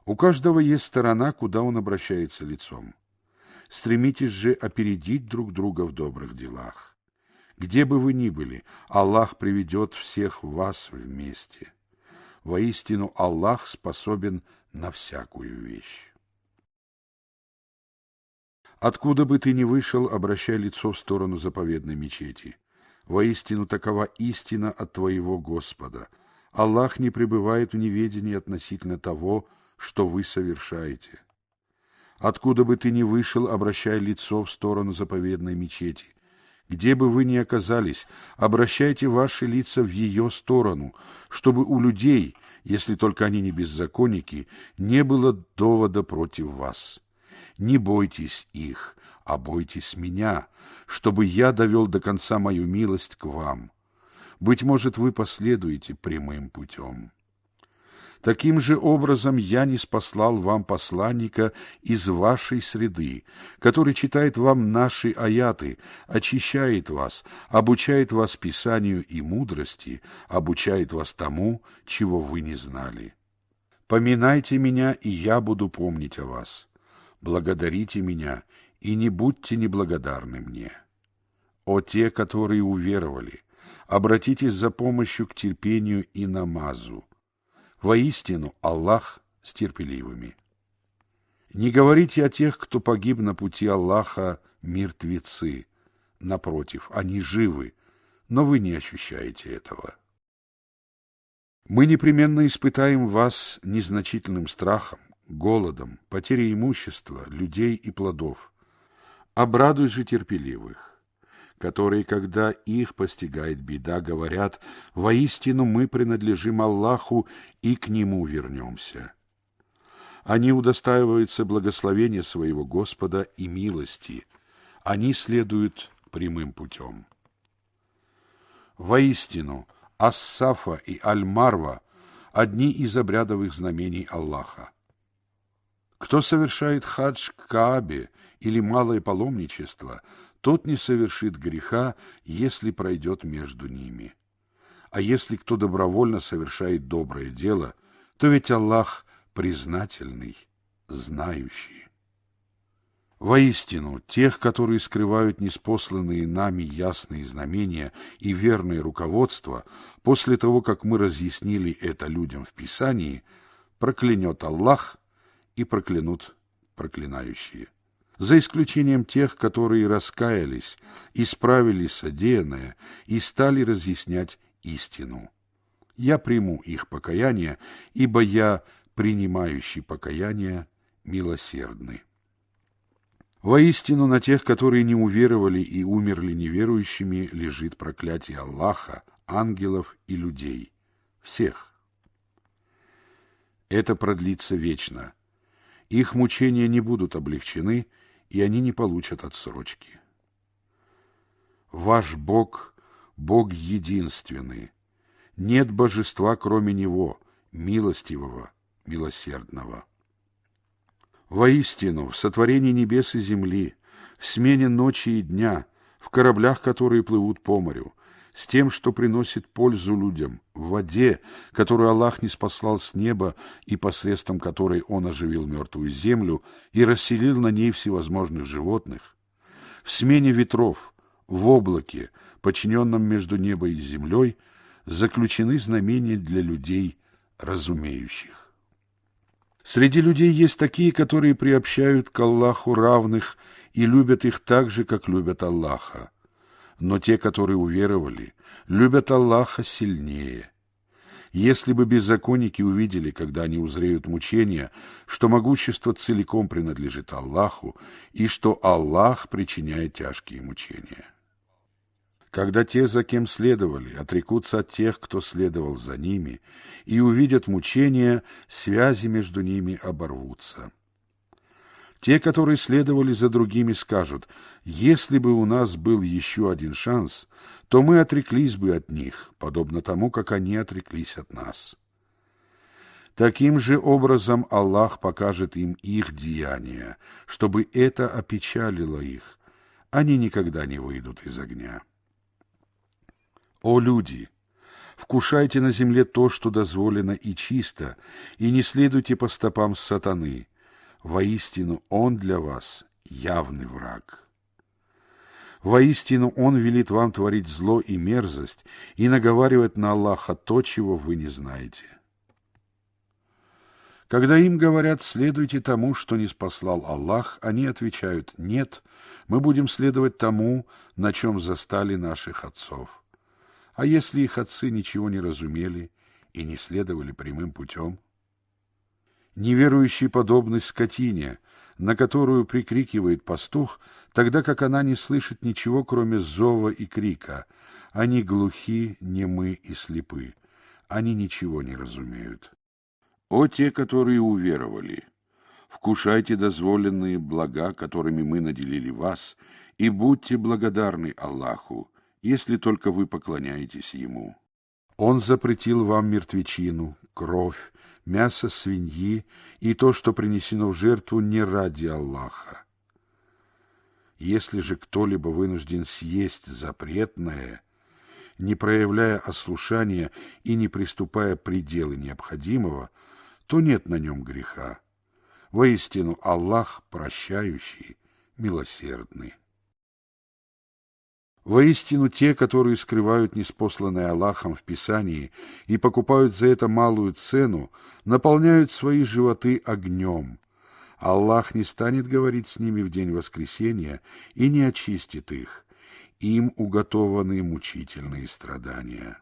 У каждого есть сторона, куда он обращается лицом. Стремитесь же опередить друг друга в добрых делах. Где бы вы ни были, Аллах приведет всех вас вместе. Воистину, Аллах способен на всякую вещь. Откуда бы ты ни вышел, обращай лицо в сторону заповедной мечети. Воистину, такова истина от твоего Господа. Аллах не пребывает в неведении относительно того, что вы совершаете. Откуда бы ты ни вышел, обращай лицо в сторону заповедной мечети. Где бы вы ни оказались, обращайте ваши лица в ее сторону, чтобы у людей, если только они не беззаконники, не было довода против вас. Не бойтесь их, а бойтесь меня, чтобы я довел до конца мою милость к вам. Быть может, вы последуете прямым путем. Таким же образом я ниспослал вам посланника из вашей среды, который читает вам наши аяты, очищает вас, обучает вас Писанию и мудрости, обучает вас тому, чего вы не знали. Поминайте меня, и я буду помнить о вас. Благодарите меня, и не будьте неблагодарны мне. О те, которые уверовали, обратитесь за помощью к терпению и намазу. Воистину, Аллах с терпеливыми. Не говорите о тех, кто погиб на пути Аллаха, мертвецы. Напротив, они живы, но вы не ощущаете этого. Мы непременно испытаем вас незначительным страхом, голодом, потерей имущества, людей и плодов. Обрадуй же терпеливых, которые, когда их постигает беда, говорят: «Воистину мы принадлежим Аллаху и к Нему вернемся». Они удостаиваются благословения своего Господа и милости, они следуют прямым путем. Воистину, Ас-Сафа и Аль-Марва – одни из обрядовых знамений Аллаха. Кто совершает хадж к Каабе или малое паломничество, тот не совершит греха, если пройдет между ними. А если кто добровольно совершает доброе дело, то ведь Аллах признательный, знающий. Воистину, тех, которые скрывают ниспосланные нами ясные знамения и верное руководство, после того, как мы разъяснили это людям в Писании, проклянет Аллах и проклянут проклинающие. За исключением тех, которые раскаялись, исправили содеянное и стали разъяснять истину. Я приму их покаяние, ибо я, принимающий покаяние, милосердный. Воистину, на тех, которые не уверовали и умерли неверующими, лежит проклятие Аллаха, ангелов и людей. Всех. Это продлится вечно. Их мучения не будут облегчены, и они не получат отсрочки. Ваш Бог — Бог единственный. Нет божества, кроме Него, милостивого, милосердного. Воистину, в сотворении небес и земли, в смене ночи и дня, в кораблях, которые плывут по морю, с тем, что приносит пользу людям, в воде, которую Аллах ниспослал с неба и посредством которой Он оживил мертвую землю и расселил на ней всевозможных животных, в смене ветров, в облаке, подчиненном между небом и землей, заключены знамения для людей разумеющих. Среди людей есть такие, которые приобщают к Аллаху равных и любят их так же, как любят Аллаха. Но те, которые уверовали, любят Аллаха сильнее. Если бы беззаконники увидели, когда они узреют мучения, что могущество целиком принадлежит Аллаху и что Аллах причиняет тяжкие мучения. Когда те, за кем следовали, отрекутся от тех, кто следовал за ними, и увидят мучения, связи между ними оборвутся. Те, которые следовали за другими, скажут: «Если бы у нас был еще один шанс, то мы отреклись бы от них, подобно тому, как они отреклись от нас». Таким же образом Аллах покажет им их деяния, чтобы это опечалило их. Они никогда не выйдут из огня. О люди! Вкушайте на земле то, что дозволено и чисто, и не следуйте по стопам сатаны. Воистину, он для вас явный враг. Воистину, он велит вам творить зло и мерзость и наговаривать на Аллаха то, чего вы не знаете. Когда им говорят: «Следуйте тому, что ниспослал Аллах», они отвечают: «Нет, мы будем следовать тому, на чем застали наших отцов». А если их отцы ничего не разумели и не следовали прямым путем? Неверующий подобный скотине, на которую прикрикивает пастух, тогда как она не слышит ничего, кроме зова и крика. Они глухи, немы и слепы. Они ничего не разумеют. О те, которые уверовали! Вкушайте дозволенные блага, которыми мы наделили вас, и будьте благодарны Аллаху, если только вы поклоняетесь Ему. Он запретил вам мертвечину, кровь, мясо свиньи и то, что принесено в жертву не ради Аллаха. Если же кто-либо вынужден съесть запретное, не проявляя ослушания и не приступая пределы необходимого, то нет на нем греха. Воистину, Аллах прощающий, милосердный. Воистину, те, которые скрывают ниспосланное Аллахом в Писании и покупают за это малую цену, наполняют свои животы огнем. Аллах не станет говорить с ними в день воскресения и не очистит их. Им уготованы мучительные страдания.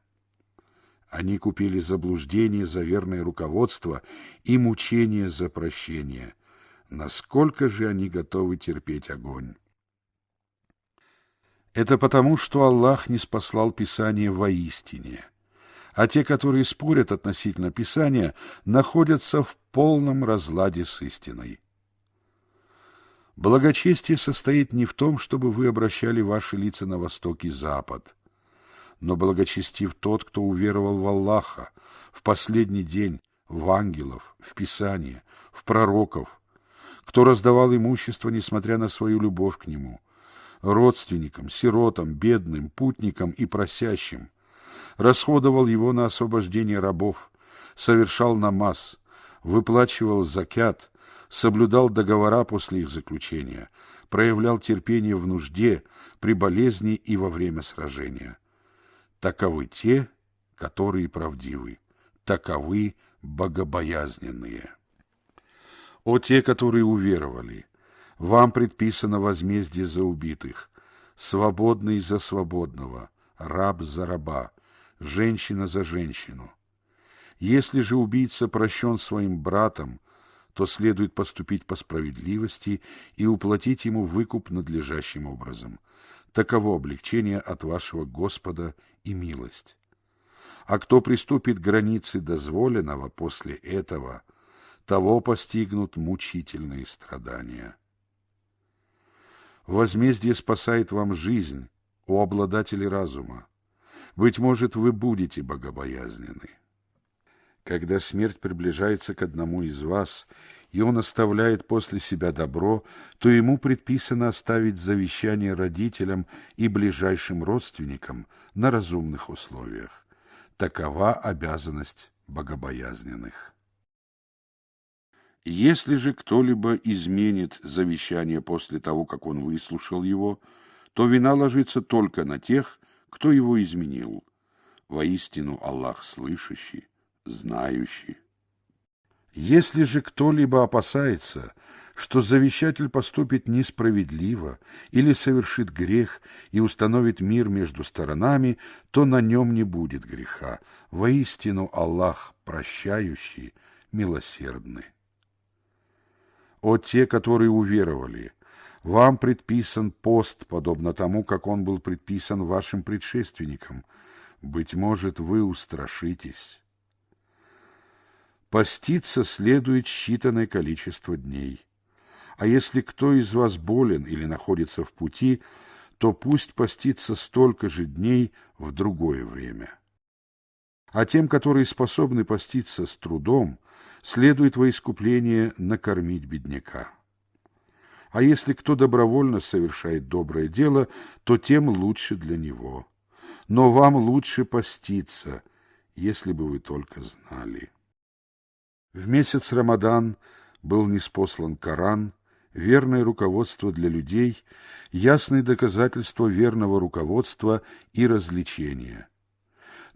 Они купили заблуждение за верное руководство и мучение за прощение. Насколько же они готовы терпеть огонь? Это потому, что Аллах ниспослал Писание воистине, а те, которые спорят относительно Писания, находятся в полном разладе с истиной. Благочестие состоит не в том, чтобы вы обращали ваши лица на восток и запад, но благочестив тот, кто уверовал в Аллаха, в последний день, в ангелов, в Писание, в пророков, кто раздавал имущество, несмотря на свою любовь к нему, родственникам, сиротам, бедным, путникам и просящим, расходовал его на освобождение рабов, совершал намаз, выплачивал закят, соблюдал договора после их заключения, проявлял терпение в нужде, при болезни и во время сражения. Таковы те, которые правдивы, таковы богобоязненные. О те, которые уверовали! Вам предписано возмездие за убитых, свободный за свободного, раб за раба, женщина за женщину. Если же убийца прощен своим братом, то следует поступить по справедливости и уплатить ему выкуп надлежащим образом. Таково облегчение от вашего Господа и милость. А кто приступит к границе дозволенного после этого, того постигнут мучительные страдания. Возмездие спасает вам жизнь, о обладатели разума. Быть может, вы будете богобоязненны. Когда смерть приближается к одному из вас, и он оставляет после себя добро, то ему предписано оставить завещание родителям и ближайшим родственникам на разумных условиях. Такова обязанность богобоязненных. Если же кто-либо изменит завещание после того, как он выслушал его, то вина ложится только на тех, кто его изменил. Воистину Аллах слышащий, знающий. Если же кто-либо опасается, что завещатель поступит несправедливо или совершит грех и установит мир между сторонами, то на нем не будет греха. Воистину Аллах прощающий, милосердный. О те, которые уверовали! Вам предписан пост, подобно тому, как он был предписан вашим предшественникам. Быть может, вы устрашитесь. Поститься следует считанное количество дней. А если кто из вас болен или находится в пути, то пусть постится столько же дней в другое время. А тем, которые способны поститься с трудом, следует во искупление накормить бедняка. А если кто добровольно совершает доброе дело, то тем лучше для него. Но вам лучше поститься, если бы вы только знали. В месяц Рамадан был ниспослан Коран, верное руководство для людей, ясные доказательства верного руководства и развлечения.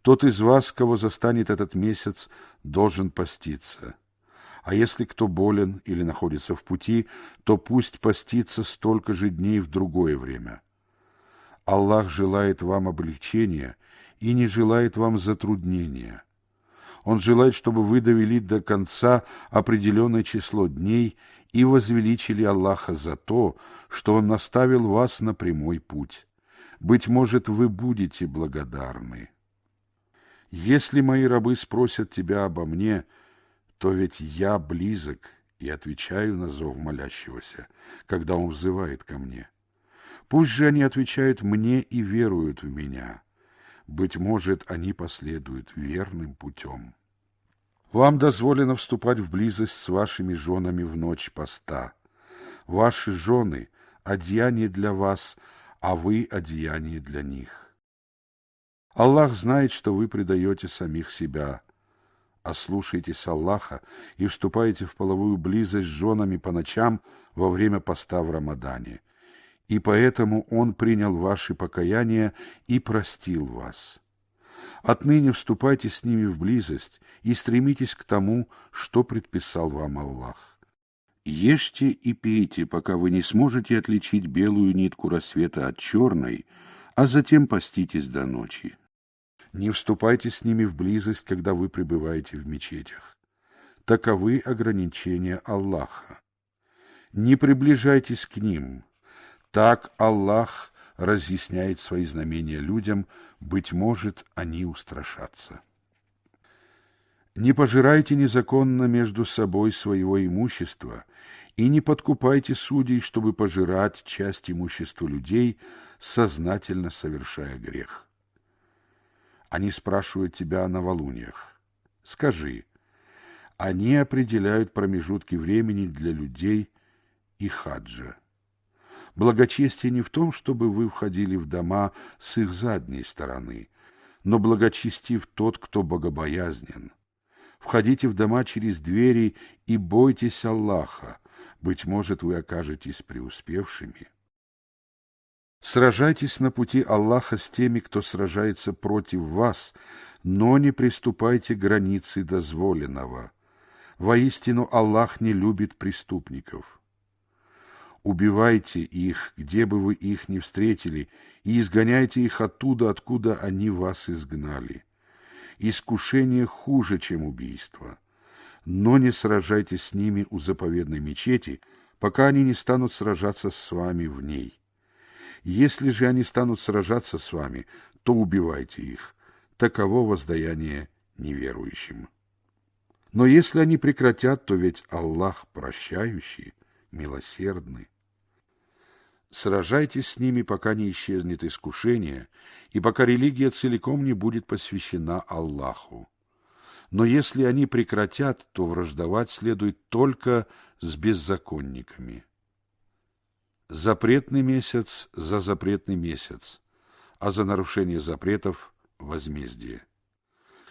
Тот из вас, кого застанет этот месяц, должен поститься. А если кто болен или находится в пути, то пусть постится столько же дней в другое время. Аллах желает вам облегчения и не желает вам затруднения. Он желает, чтобы вы довели до конца определенное число дней и возвеличили Аллаха за то, что Он наставил вас на прямой путь. Быть может, вы будете благодарны. Если мои рабы спросят тебя обо мне, то ведь я близок и отвечаю на зов молящегося, когда он взывает ко мне. Пусть же они отвечают мне и веруют в меня. Быть может, они последуют верным путем. Вам дозволено вступать в близость с вашими женами в ночь поста. Ваши жены — одеяние для вас, а вы — одеяние для них. Аллах знает, что вы предаете самих себя. Ослушайтесь Аллаха и вступайте в половую близость с женами по ночам во время поста в Рамадане. И поэтому Он принял ваши покаяния и простил вас. Отныне вступайте с ними в близость и стремитесь к тому, что предписал вам Аллах. Ешьте и пейте, пока вы не сможете отличить белую нитку рассвета от черной, а затем поститесь до ночи. Не вступайте с ними в близость, когда вы пребываете в мечетях. Таковы ограничения Аллаха. Не приближайтесь к ним. Так Аллах разъясняет свои знамения людям, быть может, они устрашатся. Не пожирайте незаконно между собой своего имущества и не подкупайте судей, чтобы пожирать часть имущества людей, сознательно совершая грех. Они спрашивают тебя о новолуниях. Скажи, они определяют промежутки времени для людей и хаджа. Благочестие не в том, чтобы вы входили в дома с их задней стороны, но благочестив тот, кто богобоязнен. Входите в дома через двери и бойтесь Аллаха, быть может, вы окажетесь преуспевшими. Сражайтесь на пути Аллаха с теми, кто сражается против вас, но не приступайте к границе дозволенного. Воистину Аллах не любит преступников. Убивайте их, где бы вы их ни встретили, и изгоняйте их оттуда, откуда они вас изгнали. Искушение хуже, чем убийство. Но не сражайтесь с ними у заповедной мечети, пока они не станут сражаться с вами в ней. Если же они станут сражаться с вами, то убивайте их. Таково воздаяние неверующим. Но если они прекратят, то ведь Аллах прощающий, милосердный. Сражайтесь с ними, пока не исчезнет искушение, и пока религия целиком не будет посвящена Аллаху. Но если они прекратят, то враждовать следует только с беззаконниками. Запретный месяц за запретный месяц, а за нарушение запретов – возмездие.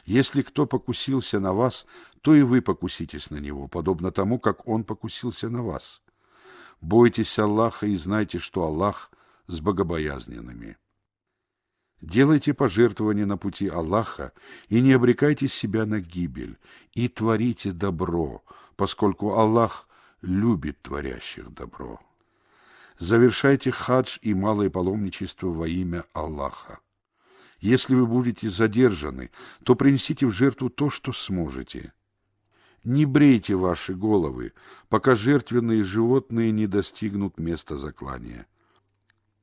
Если кто покусился на вас, то и вы покуситесь на него, подобно тому, как он покусился на вас. Бойтесь Аллаха и знайте, что Аллах с богобоязненными. Делайте пожертвования на пути Аллаха и не обрекайте себя на гибель, и творите добро, поскольку Аллах любит творящих добро. Завершайте хадж и малое паломничество во имя Аллаха. Если вы будете задержаны, то принесите в жертву то, что сможете. Не брейте ваши головы, пока жертвенные животные не достигнут места заклания.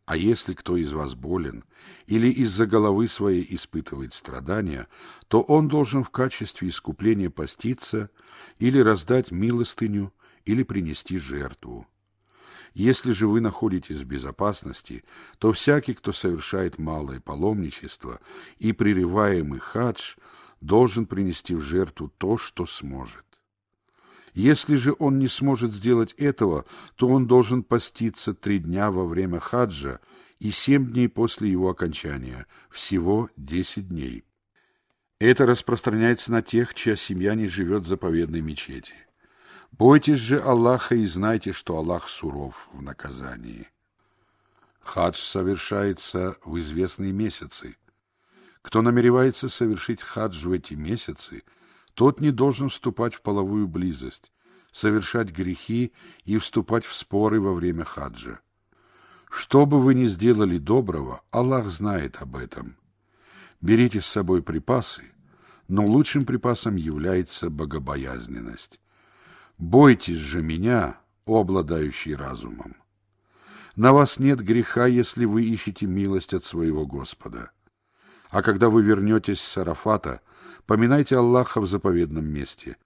А если кто из вас болен или из-за головы своей испытывает страдания, то он должен в качестве искупления поститься или раздать милостыню или принести жертву. Если же вы находитесь в безопасности, то всякий, кто совершает малое паломничество и прерываемый хадж, должен принести в жертву то, что сможет. Если же он не сможет сделать этого, то он должен поститься 3 дня во время хаджа и 7 дней после его окончания, всего 10 дней. Это распространяется на тех, чья семья не живет в заповедной мечети. Бойтесь же Аллаха и знайте, что Аллах суров в наказании. Хадж совершается в известные месяцы. Кто намеревается совершить хадж в эти месяцы, тот не должен вступать в половую близость, совершать грехи и вступать в споры во время хаджа. Что бы вы ни сделали доброго, Аллах знает об этом. Берите с собой припасы, но лучшим припасом является богобоязненность. Бойтесь же меня, о обладающий разумом. На вас нет греха, если вы ищете милость от своего Господа. А когда вы вернетесь с Арафата, поминайте Аллаха в заповедном месте.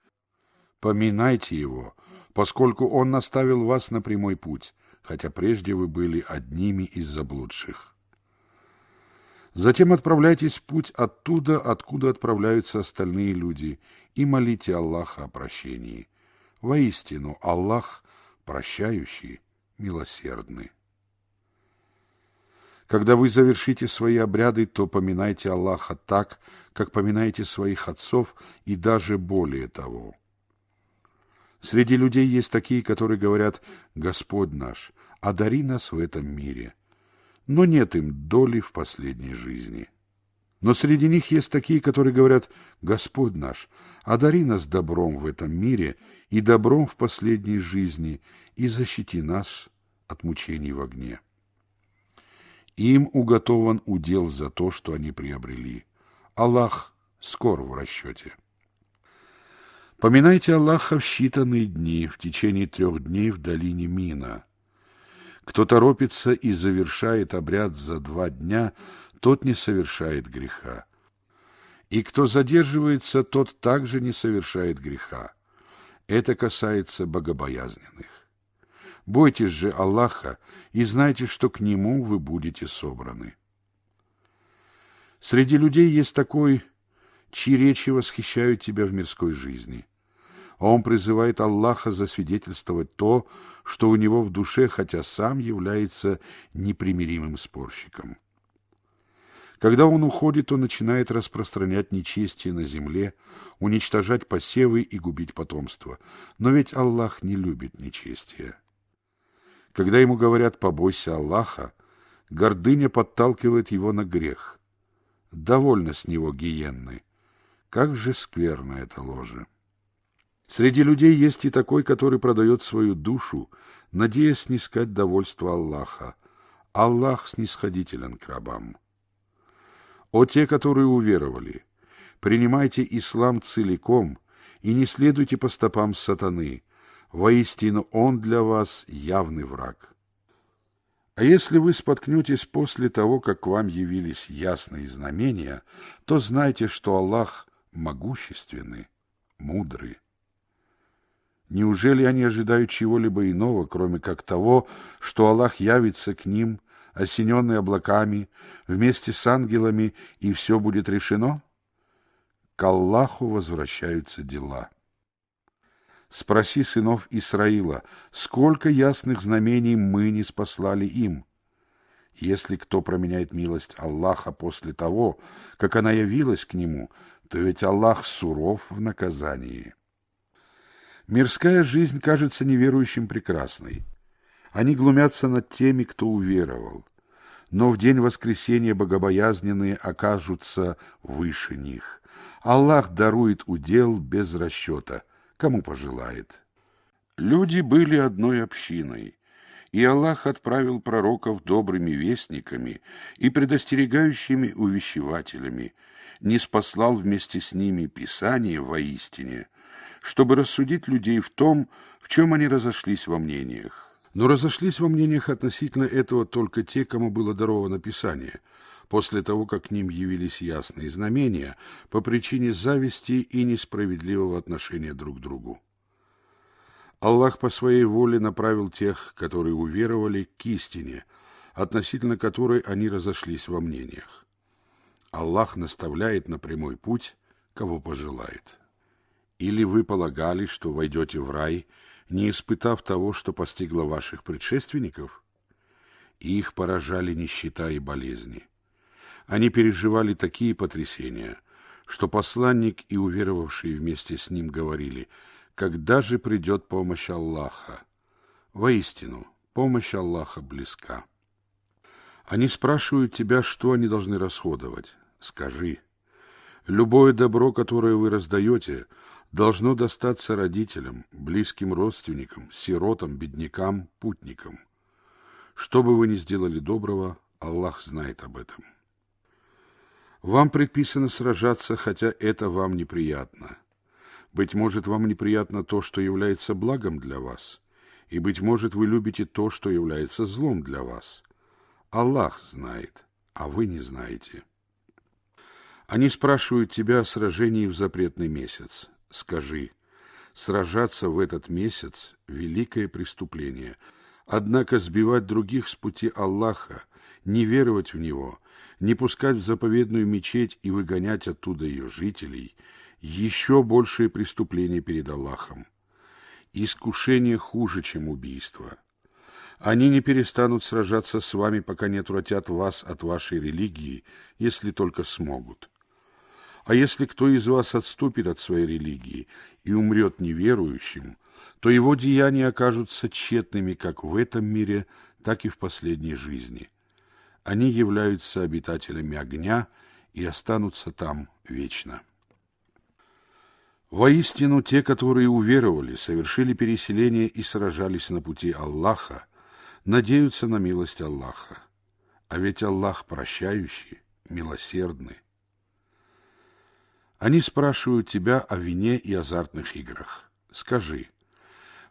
Поминайте Его, поскольку Он наставил вас на прямой путь, хотя прежде вы были одними из заблудших. Затем отправляйтесь в путь оттуда, откуда отправляются остальные люди, и молите Аллаха о прощении. Воистину, Аллах прощающий, милосердный. Когда вы завершите свои обряды, то поминайте Аллаха так, как поминаете своих отцов, и даже более того. Среди людей есть такие, которые говорят: «Господь наш, одари нас в этом мире», но нет им доли в последней жизни. Но среди них есть такие, которые говорят: «Господь наш, одари нас добром в этом мире и добром в последней жизни, и защити нас от мучений в огне». Им уготован удел за то, что они приобрели. Аллах скоро в расчете. Поминайте Аллаха в считанные дни, в течение 3 дней в долине Мина. Кто торопится и завершает обряд за 2 дня, тот не совершает греха. И кто задерживается, тот также не совершает греха. Это касается богобоязненных. Бойтесь же Аллаха и знайте, что к Нему вы будете собраны. Среди людей есть такой, чьи речи восхищают тебя в мирской жизни. Он призывает Аллаха засвидетельствовать то, что у него в душе, хотя сам является непримиримым спорщиком. Когда он уходит, он начинает распространять нечестие на земле, уничтожать посевы и губить потомство. Но ведь Аллах не любит нечестия. Когда ему говорят «побойся Аллаха», гордыня подталкивает его на грех. Довольно с него гиенны. Как же скверно это ложе! Среди людей есть и такой, который продает свою душу, надеясь снискать довольство Аллаха. Аллах снисходителен к рабам. О те, которые уверовали, принимайте ислам целиком и не следуйте по стопам сатаны. Воистину, он для вас явный враг. А если вы споткнетесь после того, как к вам явились ясные знамения, то знайте, что Аллах могущественный, мудрый. Неужели они ожидают чего-либо иного, кроме как того, что Аллах явится к ним, осененный облаками, вместе с ангелами, и все будет решено? К Аллаху возвращаются дела. Спроси сынов Исраила, сколько ясных знамений мы не спаслали им? Если кто променяет милость Аллаха после того, как она явилась к нему, то ведь Аллах суров в наказании. Мирская жизнь кажется неверующим прекрасной. Они глумятся над теми, кто уверовал. Но в день воскресения богобоязненные окажутся выше них. Аллах дарует удел без расчета, кому пожелает. Люди были одной общиной, и Аллах отправил пророков добрыми вестниками и предостерегающими увещевателями, ниспослал вместе с ними Писание воистине, чтобы рассудить людей в том, в чем они разошлись во мнениях. Но разошлись во мнениях относительно этого только те, кому было даровано Писание, после того, как к ним явились ясные знамения по причине зависти и несправедливого отношения друг к другу. Аллах по своей воле направил тех, которые уверовали, к истине, относительно которой они разошлись во мнениях. Аллах наставляет на прямой путь, кого пожелает. Или вы полагали, что войдете в рай, не испытав того, что постигло ваших предшественников? Их поражали нищета и болезни. Они переживали такие потрясения, что посланник и уверовавшие вместе с ним говорили: «Когда же придет помощь Аллаха?» Воистину, помощь Аллаха близка. Они спрашивают тебя, что они должны расходовать. Скажи: любое добро, которое вы раздаете, должно достаться родителям, близким родственникам, сиротам, беднякам, путникам. Что бы вы ни сделали доброго, Аллах знает об этом. Вам предписано сражаться, хотя это вам неприятно. Быть может, вам неприятно то, что является благом для вас, и, быть может, вы любите то, что является злом для вас. Аллах знает, а вы не знаете. Они спрашивают тебя о сражении в запретный месяц. Скажи: сражаться в этот месяц – великое преступление, однако сбивать других с пути Аллаха, не веровать в Него, не пускать в заповедную мечеть и выгонять оттуда ее жителей – еще большее преступление перед Аллахом. Искушение хуже, чем убийство. Они не перестанут сражаться с вами, пока не отвратят вас от вашей религии, если только смогут. А если кто из вас отступит от своей религии и умрет неверующим, то его деяния окажутся тщетными как в этом мире, так и в последней жизни. Они являются обитателями огня и останутся там вечно. Воистину, те, которые уверовали, совершили переселение и сражались на пути Аллаха, надеются на милость Аллаха. А ведь Аллах прощающий, милосердный. Они спрашивают тебя о вине и азартных играх. Скажи: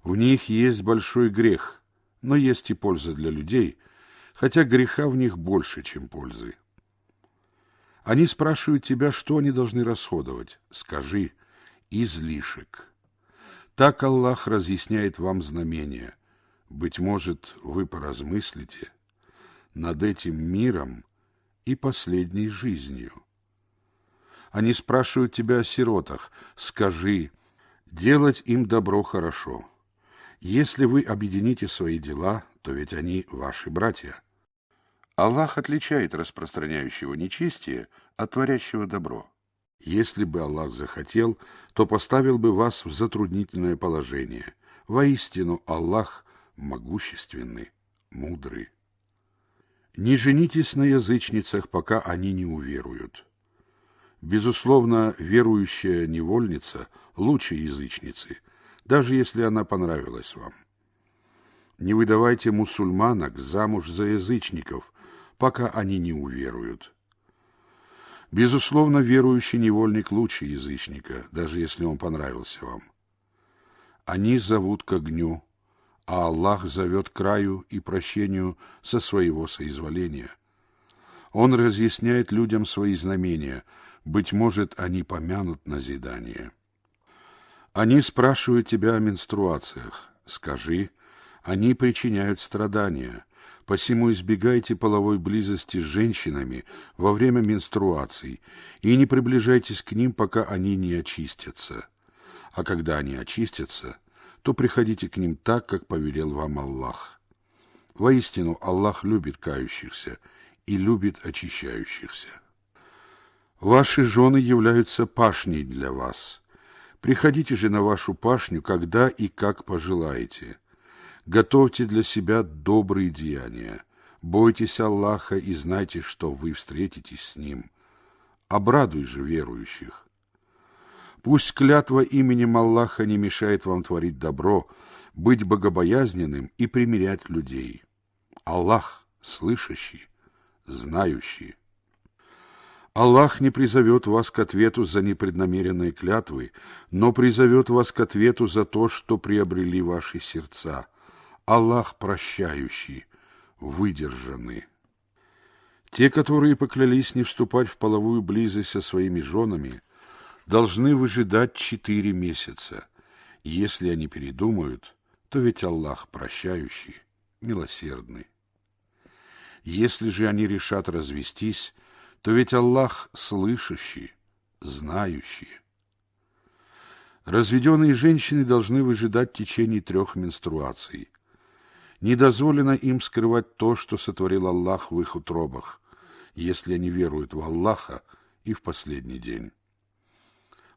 в них есть большой грех, но есть и польза для людей, хотя греха в них больше, чем пользы. Они спрашивают тебя, что они должны расходовать. Скажи: излишек. Так Аллах разъясняет вам знамения. Быть может, вы поразмыслите над этим миром и последней жизнью. Они спрашивают тебя о сиротах. Скажи: делать им добро хорошо. Если вы объедините свои дела, то ведь они ваши братья. Аллах отличает распространяющего нечестие от творящего добро. Если бы Аллах захотел, то поставил бы вас в затруднительное положение. Воистину, Аллах могущественный, мудрый. Не женитесь на язычницах, пока они не уверуют. Безусловно, верующая невольница лучше язычницы, даже если она понравилась вам. Не выдавайте мусульманок замуж за язычников, пока они не уверуют. Безусловно, верующий невольник лучше язычника, даже если он понравился вам. Они зовут к огню, а Аллах зовет к раю и прощению со своего соизволения. Он разъясняет людям свои знамения, быть может, они помянут назидание. Они спрашивают тебя о менструациях. Скажи: они причиняют страдания. Посему избегайте половой близости с женщинами во время менструаций и не приближайтесь к ним, пока они не очистятся. А когда они очистятся, то приходите к ним так, как повелел вам Аллах. Воистину, Аллах любит кающихся и любит очищающихся. Ваши жены являются пашней для вас. Приходите же на вашу пашню, когда и как пожелаете. Готовьте для себя добрые деяния. Бойтесь Аллаха и знайте, что вы встретитесь с Ним. Обрадуй же верующих. Пусть клятва именем Аллаха не мешает вам творить добро, быть богобоязненным и примирять людей. Аллах слышащий, знающий. Аллах не призовет вас к ответу за непреднамеренные клятвы, но призовет вас к ответу за то, что приобрели ваши сердца. Аллах прощающий, выдержанный. Те, которые поклялись не вступать в половую близость со своими женами, должны выжидать 4 месяца. Если они передумают, то ведь Аллах прощающий, милосердный. Если же они решат развестись, то ведь Аллах слышащий, знающий. Разведенные женщины должны выжидать в течение 3 менструаций. Не дозволено им скрывать то, что сотворил Аллах в их утробах, если они веруют в Аллаха и в последний день.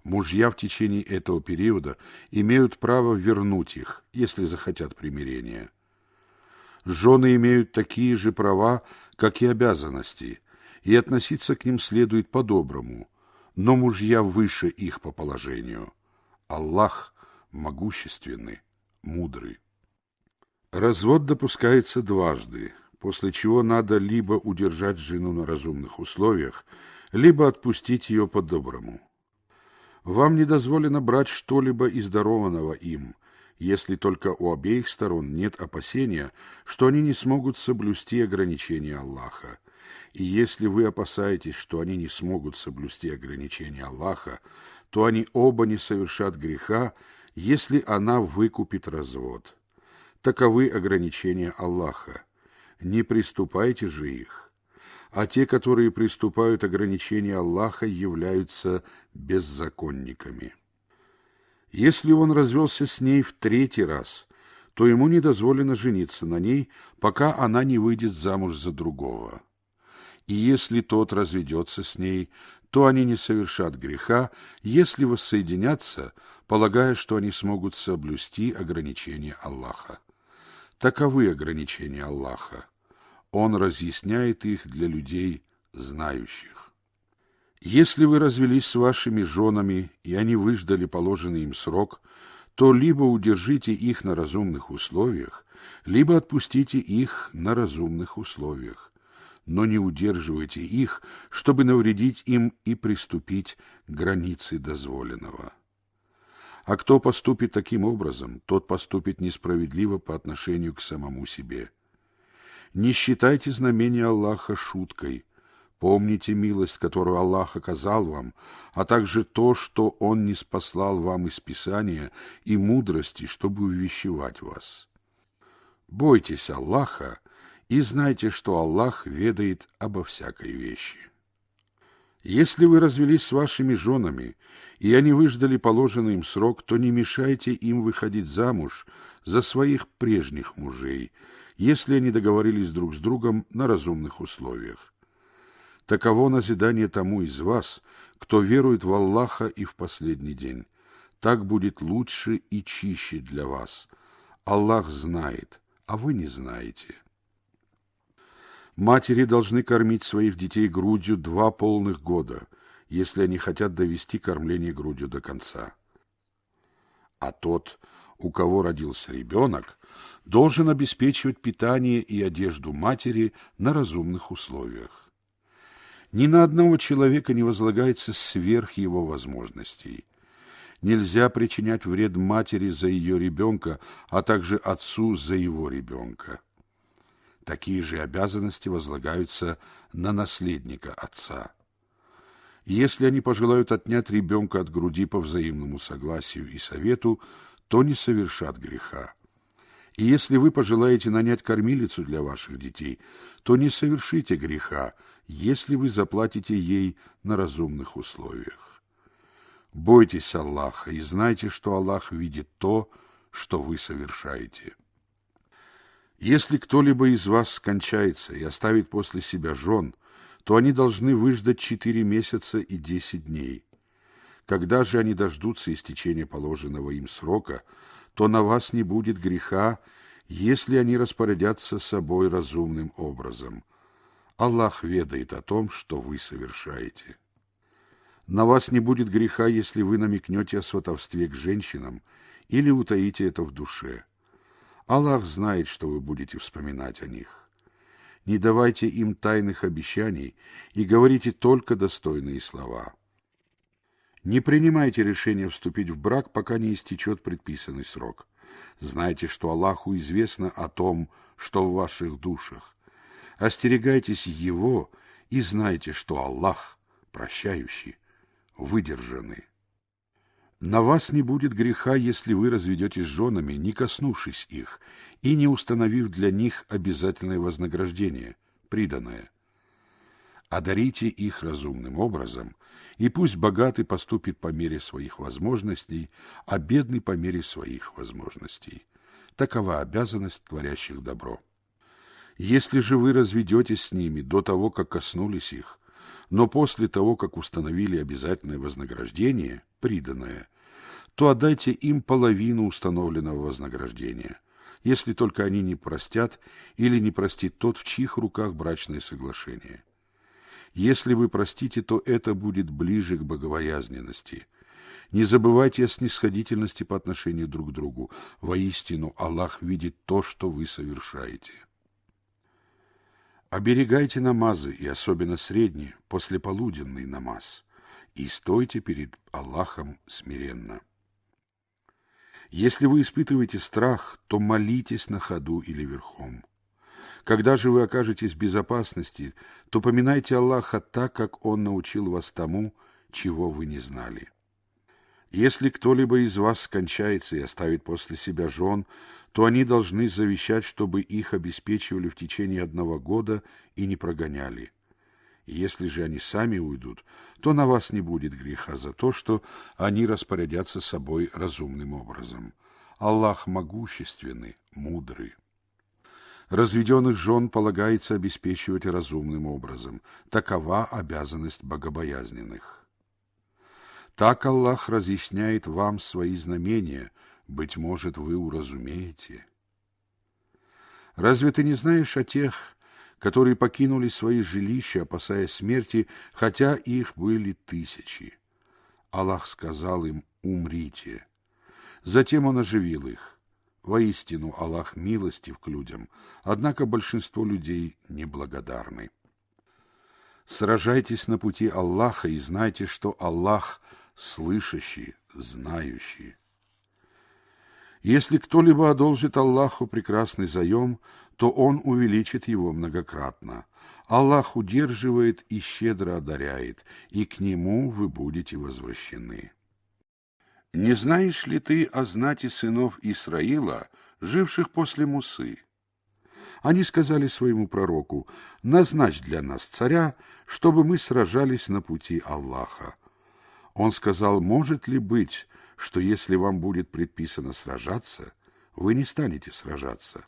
Мужья в течение этого периода имеют право вернуть их, если захотят примирения. Жены имеют такие же права, как и обязанности, и относиться к ним следует по-доброму, но мужья выше их по положению. Аллах могущественный, мудрый. Развод допускается дважды, после чего надо либо удержать жену на разумных условиях, либо отпустить ее по-доброму. Вам не дозволено брать что-либо из дарованного им, если только у обеих сторон нет опасения, что они не смогут соблюсти ограничения Аллаха. И если вы опасаетесь, что они не смогут соблюсти ограничения Аллаха, то они оба не совершат греха, если она выкупит развод. Таковы ограничения Аллаха. Не приступайте же их. А те, которые приступают ограничения Аллаха, являются беззаконниками. Если он развелся с ней в 3-й раз, то ему не дозволено жениться на ней, пока она не выйдет замуж за другого. И если тот разведется с ней, то они не совершат греха, если воссоединятся, полагая, что они смогут соблюсти ограничения Аллаха. Таковы ограничения Аллаха. Он разъясняет их для людей, знающих. Если вы развелись с вашими женами, и они выждали положенный им срок, то либо удержите их на разумных условиях, либо отпустите их на разумных условиях. Но не удерживайте их, чтобы навредить им и приступить к границе дозволенного. А кто поступит таким образом, тот поступит несправедливо по отношению к самому себе. Не считайте знамения Аллаха шуткой. Помните милость, которую Аллах оказал вам, а также то, что Он ниспослал вам из Писания и мудрости, чтобы увещевать вас. Бойтесь Аллаха и знайте, что Аллах ведает обо всякой вещи. Если вы развелись с вашими женами, и они выждали положенный им срок, то не мешайте им выходить замуж за своих прежних мужей, если они договорились друг с другом на разумных условиях. Таково назидание тому из вас, кто верует в Аллаха и в последний день. Так будет лучше и чище для вас. Аллах знает, а вы не знаете. Матери должны кормить своих детей грудью 2 полных года, если они хотят довести кормление грудью до конца. А тот, у кого родился ребенок, должен обеспечивать питание и одежду матери на разумных условиях. Ни на одного человека не возлагается сверх его возможностей. Нельзя причинять вред матери за ее ребенка, а также отцу за его ребенка. Такие же обязанности возлагаются на наследника отца. Если они пожелают отнять ребенка от груди по взаимному согласию и совету, то не совершат греха. И если вы пожелаете нанять кормилицу для ваших детей, то не совершите греха, если вы заплатите ей на разумных условиях. Бойтесь Аллаха и знайте, что Аллах видит то, что вы совершаете. Если кто-либо из вас скончается и оставит после себя жен, то они должны выждать 4 месяца и 10 дней. Когда же они дождутся истечения положенного им срока, то на вас не будет греха, если они распорядятся собой разумным образом. Аллах ведает о том, что вы совершаете. На вас не будет греха, если вы намекнете о сватовстве к женщинам или утаите это в душе. Аллах знает, что вы будете вспоминать о них. Не давайте им тайных обещаний и говорите только достойные слова. Не принимайте решение вступить в брак, пока не истечет предписанный срок. Знайте, что Аллаху известно о том, что в ваших душах. Остерегайтесь Его и знайте, что Аллах прощающий, выдержанный. На вас не будет греха, если вы разведетесь с женами, не коснувшись их, и не установив для них обязательное вознаграждение, приданое. Одарите их разумным образом, и пусть богатый поступит по мере своих возможностей, а бедный по мере своих возможностей. Такова обязанность творящих добро. Если же вы разведетесь с ними до того, как коснулись их, но после того, как установили обязательное вознаграждение, приданое, то отдайте им половину установленного вознаграждения, если только они не простят или не простит тот, в чьих руках брачное соглашение. Если вы простите, то это будет ближе к богобоязненности. Не забывайте о снисходительности по отношению друг к другу. Воистину, Аллах видит то, что вы совершаете. Оберегайте намазы, и особенно средний, послеполуденный намаз, и стойте перед Аллахом смиренно. Если вы испытываете страх, то молитесь на ходу или верхом. Когда же вы окажетесь в безопасности, то поминайте Аллаха так, как Он научил вас тому, чего вы не знали. Если кто-либо из вас скончается и оставит после себя жен, то они должны завещать, чтобы их обеспечивали в течение 1 года и не прогоняли. Если же они сами уйдут, то на вас не будет греха за то, что они распорядятся собой разумным образом. Аллах могущественный, мудрый. Разведенных жен полагается обеспечивать разумным образом. Такова обязанность богобоязненных. Так Аллах разъясняет вам свои знамения, быть может, вы уразумеете. Разве ты не знаешь о тех, которые покинули свои жилища, опасаясь смерти, хотя их были 1000? Аллах сказал им: умрите. Затем Он оживил их. Воистину, Аллах милостив к людям, однако большинство людей неблагодарны. Сражайтесь на пути Аллаха и знайте, что Аллах слышащий, знающий. Если кто-либо одолжит Аллаху прекрасный заем, то Он увеличит его многократно. Аллах удерживает и щедро одаряет, и к Нему вы будете возвращены. Не знаешь ли ты о знати сынов Исраила, живших после Мусы? Они сказали своему пророку: назначь для нас царя, чтобы мы сражались на пути Аллаха. Он сказал: может ли быть, что если вам будет предписано сражаться, вы не станете сражаться?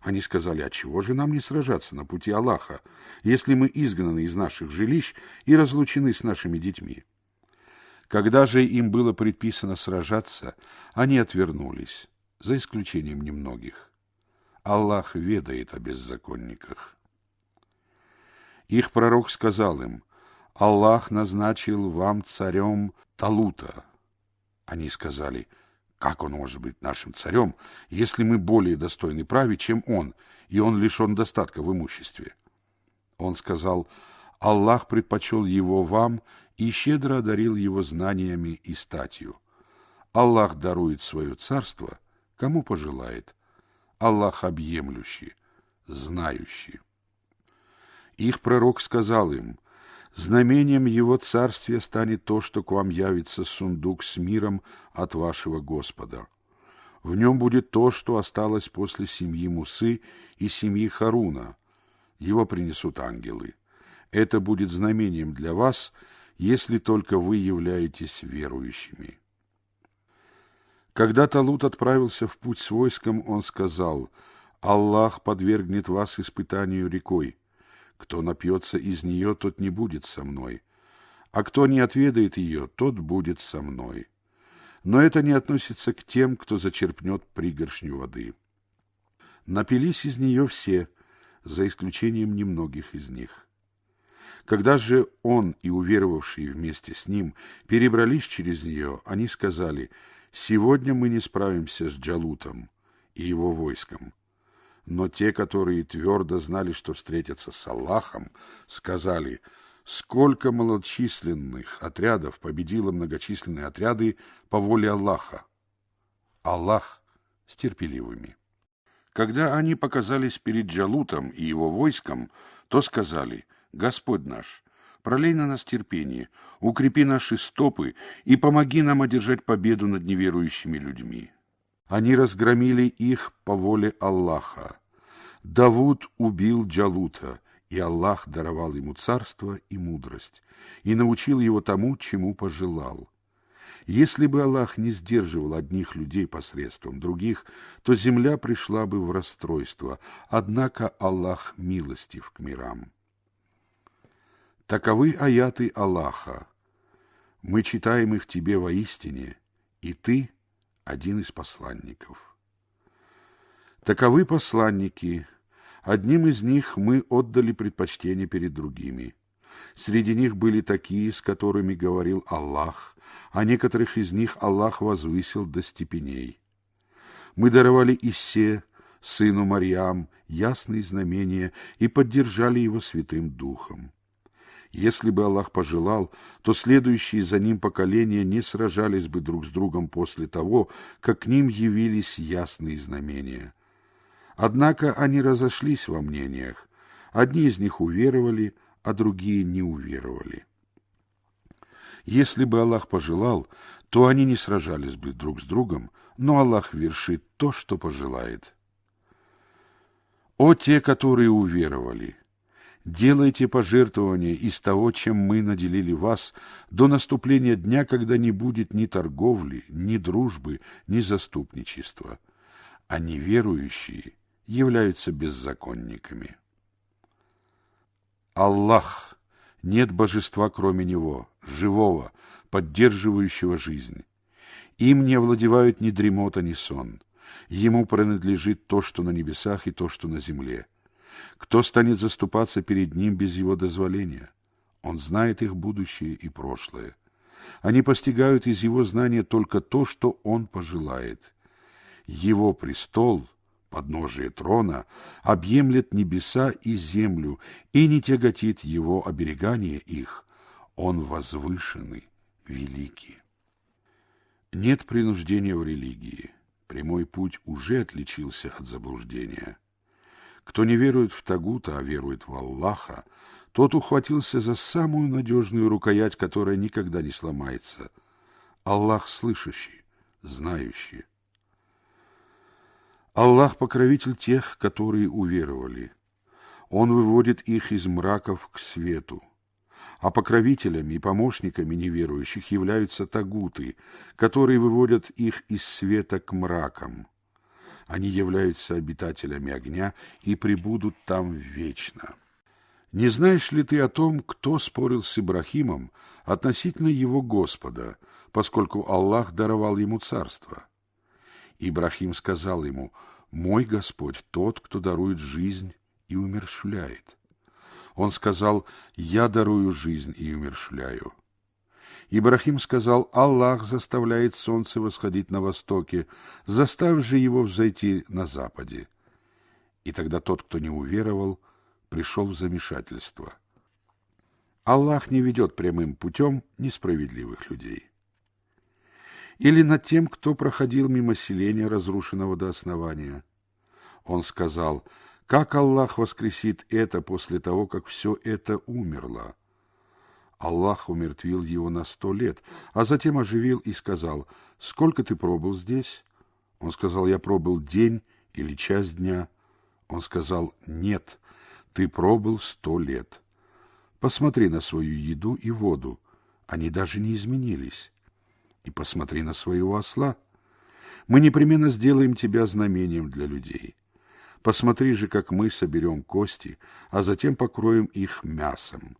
Они сказали: а чего же нам не сражаться на пути Аллаха, если мы изгнаны из наших жилищ и разлучены с нашими детьми? Когда же им было предписано сражаться, они отвернулись, за исключением немногих. Аллах ведает о беззаконниках. Их пророк сказал им: Аллах назначил вам царем Талута. Они сказали: как он может быть нашим царем, если мы более достойны править, чем он, и он лишен достатка в имуществе? Он сказал: Аллах предпочел его вам и щедро одарил его знаниями и статью. Аллах дарует свое царство, кому пожелает. Аллах объемлющий, знающий. Их пророк сказал им: знамением его царствия станет то, что к вам явится сундук с миром от вашего Господа. В нем будет то, что осталось после семьи Мусы и семьи Харуна. Его принесут ангелы. Это будет знамением для вас, если только вы являетесь верующими. Когда Талут отправился в путь с войском, он сказал: Аллах подвергнет вас испытанию рекой. Кто напьется из нее, тот не будет со мной, а кто не отведает ее, тот будет со мной. Но это не относится к тем, кто зачерпнет пригоршню воды. Напились из нее все, за исключением немногих из них. Когда же он и уверовавшие вместе с ним перебрались через нее, они сказали: сегодня мы не справимся с Джалутом. и его войском. Но те, которые твердо знали, что встретятся с Аллахом, сказали: сколько малочисленных отрядов победило многочисленные отряды по воле Аллаха. Аллах с терпеливыми. Когда они показались перед Джалутом и его войском, то сказали: Господь наш, пролей на нас терпение, укрепи наши стопы и помоги нам одержать победу над неверующими людьми. Они разгромили их по воле Аллаха. Давуд убил Джалута, и Аллах даровал ему царство и мудрость, и научил его тому, чему пожелал. Если бы Аллах не сдерживал одних людей посредством других, то земля пришла бы в расстройство, однако Аллах милостив к мирам. Таковы аяты Аллаха. Мы читаем их тебе воистине, и ты один из посланников. Таковы посланники. Одним из них мы отдали предпочтение перед другими. Среди них были такие, с которыми говорил Аллах, а некоторых из них Аллах возвысил до степеней. Мы даровали Иссе, сыну Марьям, ясные знамения и поддержали его Святым Духом. Если бы Аллах пожелал, то следующие за ним поколения не сражались бы друг с другом после того, как к ним явились ясные знамения. Однако они разошлись во мнениях. Одни из них уверовали, а другие не уверовали. Если бы Аллах пожелал, то они не сражались бы друг с другом, но Аллах вершит то, что пожелает. О те, которые уверовали! Делайте пожертвования из того, чем мы наделили вас, до наступления дня, когда не будет ни торговли, ни дружбы, ни заступничества. А неверующие являются беззаконниками. Аллах, нет божества кроме Него, живого, поддерживающего жизнь. Им не овладевают ни дремота, ни сон. Ему принадлежит то, что на небесах, и то, что на земле. Кто станет заступаться перед Ним без Его дозволения? Он знает их будущее и прошлое. Они постигают из Его знания только то, что Он пожелает. Его престол, подножие трона, объемлет небеса и землю, и не тяготит Его оберегание их. Он возвышенный, великий. Нет принуждения в религии. Прямой путь уже отличился от заблуждения. Кто не верует в Тагута, а верует в Аллаха, тот ухватился за самую надежную рукоять, которая никогда не сломается. Аллах слышащий, знающий. Аллах покровитель тех, которые уверовали. Он выводит их из мраков к свету. А покровителями и помощниками неверующих являются тагуты, которые выводят их из света к мракам. Они являются обитателями огня и пребудут там вечно. Не знаешь ли ты о том, кто спорил с Ибрахимом относительно его Господа, поскольку Аллах даровал ему царство? Ибрахим сказал ему: «Мой Господь тот, кто дарует жизнь и умерщвляет». Он сказал: «Я дарую жизнь и умерщвляю». Ибрахим сказал: «Аллах заставляет солнце восходить на востоке, заставь же его взойти на западе». И тогда тот, кто не уверовал, пришел в замешательство. Аллах не ведет прямым путем несправедливых людей. Или над тем, кто проходил мимо селения, разрушенного до основания. Он сказал: «Как Аллах воскресит это после того, как все это умерло?» Аллах умертвил его на 100 лет, а затем оживил и сказал: «Сколько ты пробыл здесь?» Он сказал: «Я пробыл день или часть дня». Он сказал: «Нет, ты пробыл 100 лет. Посмотри на свою еду и воду, они даже не изменились. И посмотри на своего осла. Мы непременно сделаем тебя знамением для людей. Посмотри же, как мы соберем кости, а затем покроем их мясом».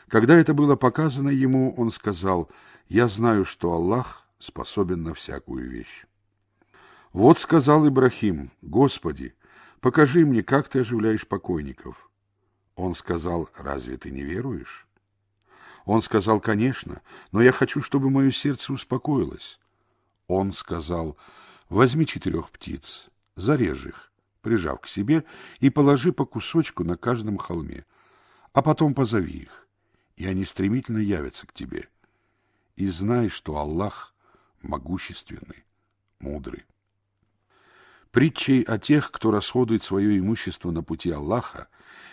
Когда это было показано ему, он сказал: «Я знаю, что Аллах способен на всякую вещь». Вот сказал Ибрахим: «Господи, покажи мне, как ты оживляешь покойников». Он сказал: «Разве ты не веруешь?» Он сказал: «Конечно, но я хочу, чтобы мое сердце успокоилось». Он сказал: «Возьми 4 птиц, Зарежь их, прижав к себе, и положи по кусочку на каждом холме, а потом позови их, и они стремительно явятся к тебе. И знай, что Аллах могущественный, мудрый. Притчей о тех, кто расходует свое имущество на пути Аллаха,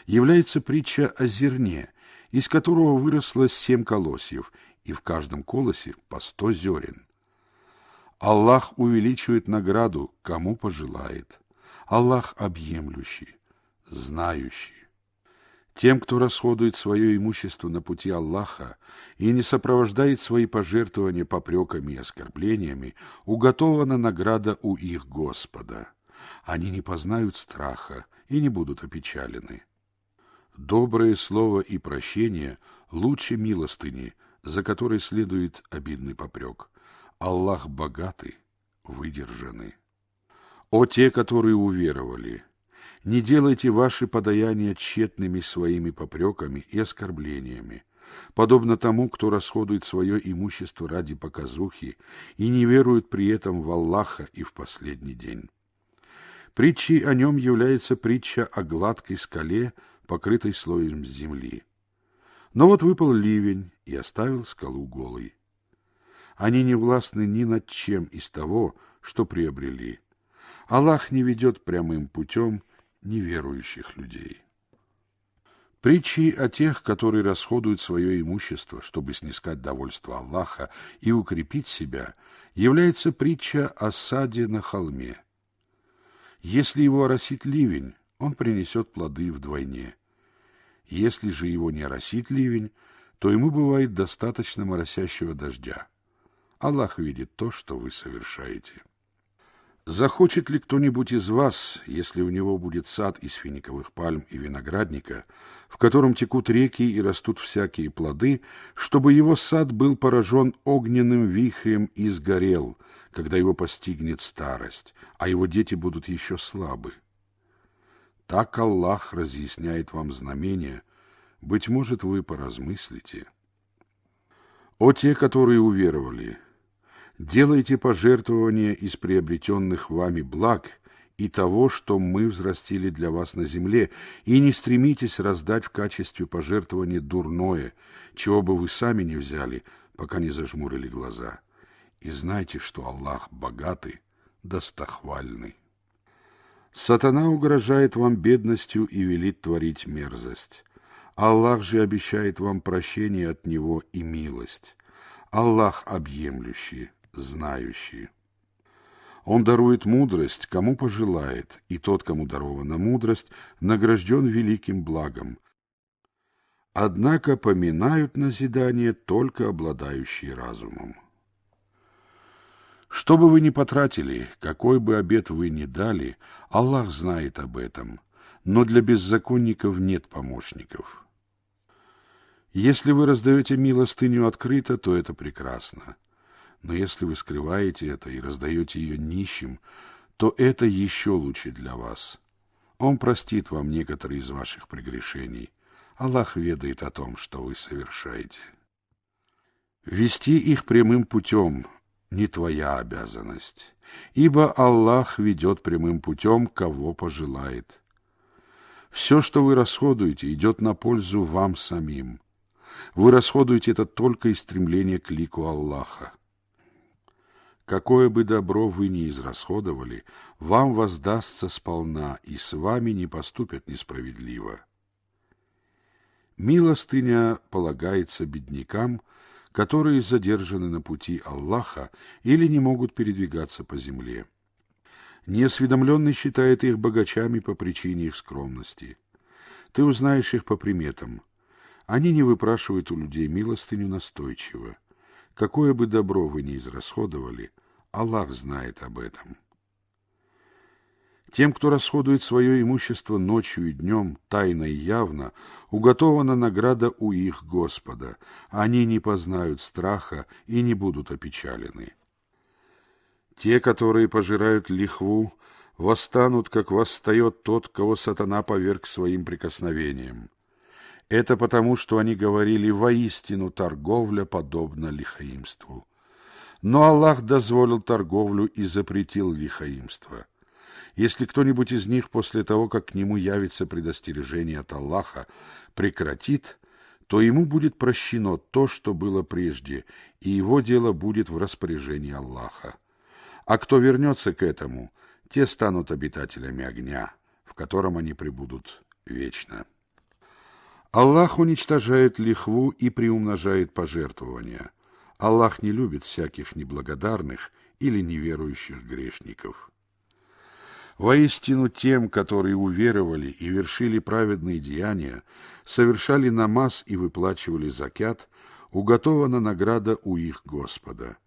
является притча о зерне, из которого выросло 7 колосьев, и в каждом колосе по 100 зерен. Аллах увеличивает награду, кому пожелает. Аллах объемлющий, знающий. Тем, кто расходует свое имущество на пути Аллаха и не сопровождает свои пожертвования попреками и оскорблениями, уготована награда у их Господа. Они не познают страха и не будут опечалены. Доброе слово и прощение лучше милостыни, за которой следует обидный попрек. Аллах богатый, выдержанный. О те, которые уверовали! Не делайте ваши подаяния тщетными своими попреками и оскорблениями, подобно тому, кто расходует свое имущество ради показухи и не верует при этом в Аллаха и в последний день. Притчей о нем является притча о гладкой скале, покрытой слоем земли. Но вот выпал ливень и оставил скалу голой. Они не властны ни над чем из того, что приобрели. Аллах не ведет прямым путем неверующих людей. Притчей о тех, которые расходуют свое имущество, чтобы снискать довольство Аллаха и укрепить себя, является притча о саде на холме. Если его оросит ливень, он принесет плоды вдвойне. Если же его не оросит ливень, то ему бывает достаточно моросящего дождя. Аллах видит то, что вы совершаете. Захочет ли кто-нибудь из вас, если у него будет сад из финиковых пальм и виноградника, в котором текут реки и растут всякие плоды, чтобы его сад был поражен огненным вихрем и сгорел, когда его постигнет старость, а его дети будут еще слабы? Так Аллах разъясняет вам знамения, быть может, вы поразмыслите. О те, которые уверовали! Делайте пожертвования из приобретенных вами благ и того, что мы взрастили для вас на земле, и не стремитесь раздать в качестве пожертвования дурное, чего бы вы сами не взяли, пока не зажмурили глаза. И знайте, что Аллах богатый, достохвальный. Сатана угрожает вам бедностью и велит творить мерзость. Аллах же обещает вам прощение от Него и милость. Аллах объемлющий, знающий. Он дарует мудрость, кому пожелает, и тот, кому дарована мудрость, награжден великим благом. Однако поминают назидание только обладающие разумом. Что бы вы ни потратили, какой бы обет вы ни дали, Аллах знает об этом, но для беззаконников нет помощников. Если вы раздаете милостыню открыто, то это прекрасно. Но если вы скрываете это и раздаете ее нищим, то это еще лучше для вас. Он простит вам некоторые из ваших прегрешений. Аллах ведает о том, что вы совершаете. Вести их прямым путем не твоя обязанность, ибо Аллах ведет прямым путем, кого пожелает. Все, что вы расходуете, идет на пользу вам самим. Вы расходуете это только из стремления к лику Аллаха. Какое бы добро вы ни израсходовали, вам воздастся сполна, и с вами не поступят несправедливо. Милостыня полагается беднякам, которые задержаны на пути Аллаха или не могут передвигаться по земле. Неосведомленный считает их богачами по причине их скромности. Ты узнаешь их по приметам. Они не выпрашивают у людей милостыню настойчиво. Какое бы добро вы ни израсходовали, Аллах знает об этом. Тем, кто расходует свое имущество ночью и днем, тайно и явно, уготована награда у их Господа. Они не познают страха и не будут опечалены. Те, которые пожирают лихву, восстанут, как восстает тот, кого сатана поверг своим прикосновением. Это потому, что они говорили: воистину торговля подобна лихаимству. Но Аллах дозволил торговлю и запретил лихаимство. Если кто-нибудь из них после того, как к нему явится предостережение от Аллаха, прекратит, то ему будет прощено то, что было прежде, и его дело будет в распоряжении Аллаха. А кто вернется к этому, те станут обитателями огня, в котором они пребудут вечно. Аллах уничтожает лихву и приумножает пожертвования. Аллах не любит всяких неблагодарных или неверующих грешников. Воистину тем, которые уверовали и вершили праведные деяния, совершали намаз и выплачивали закят, уготована награда у их Господа.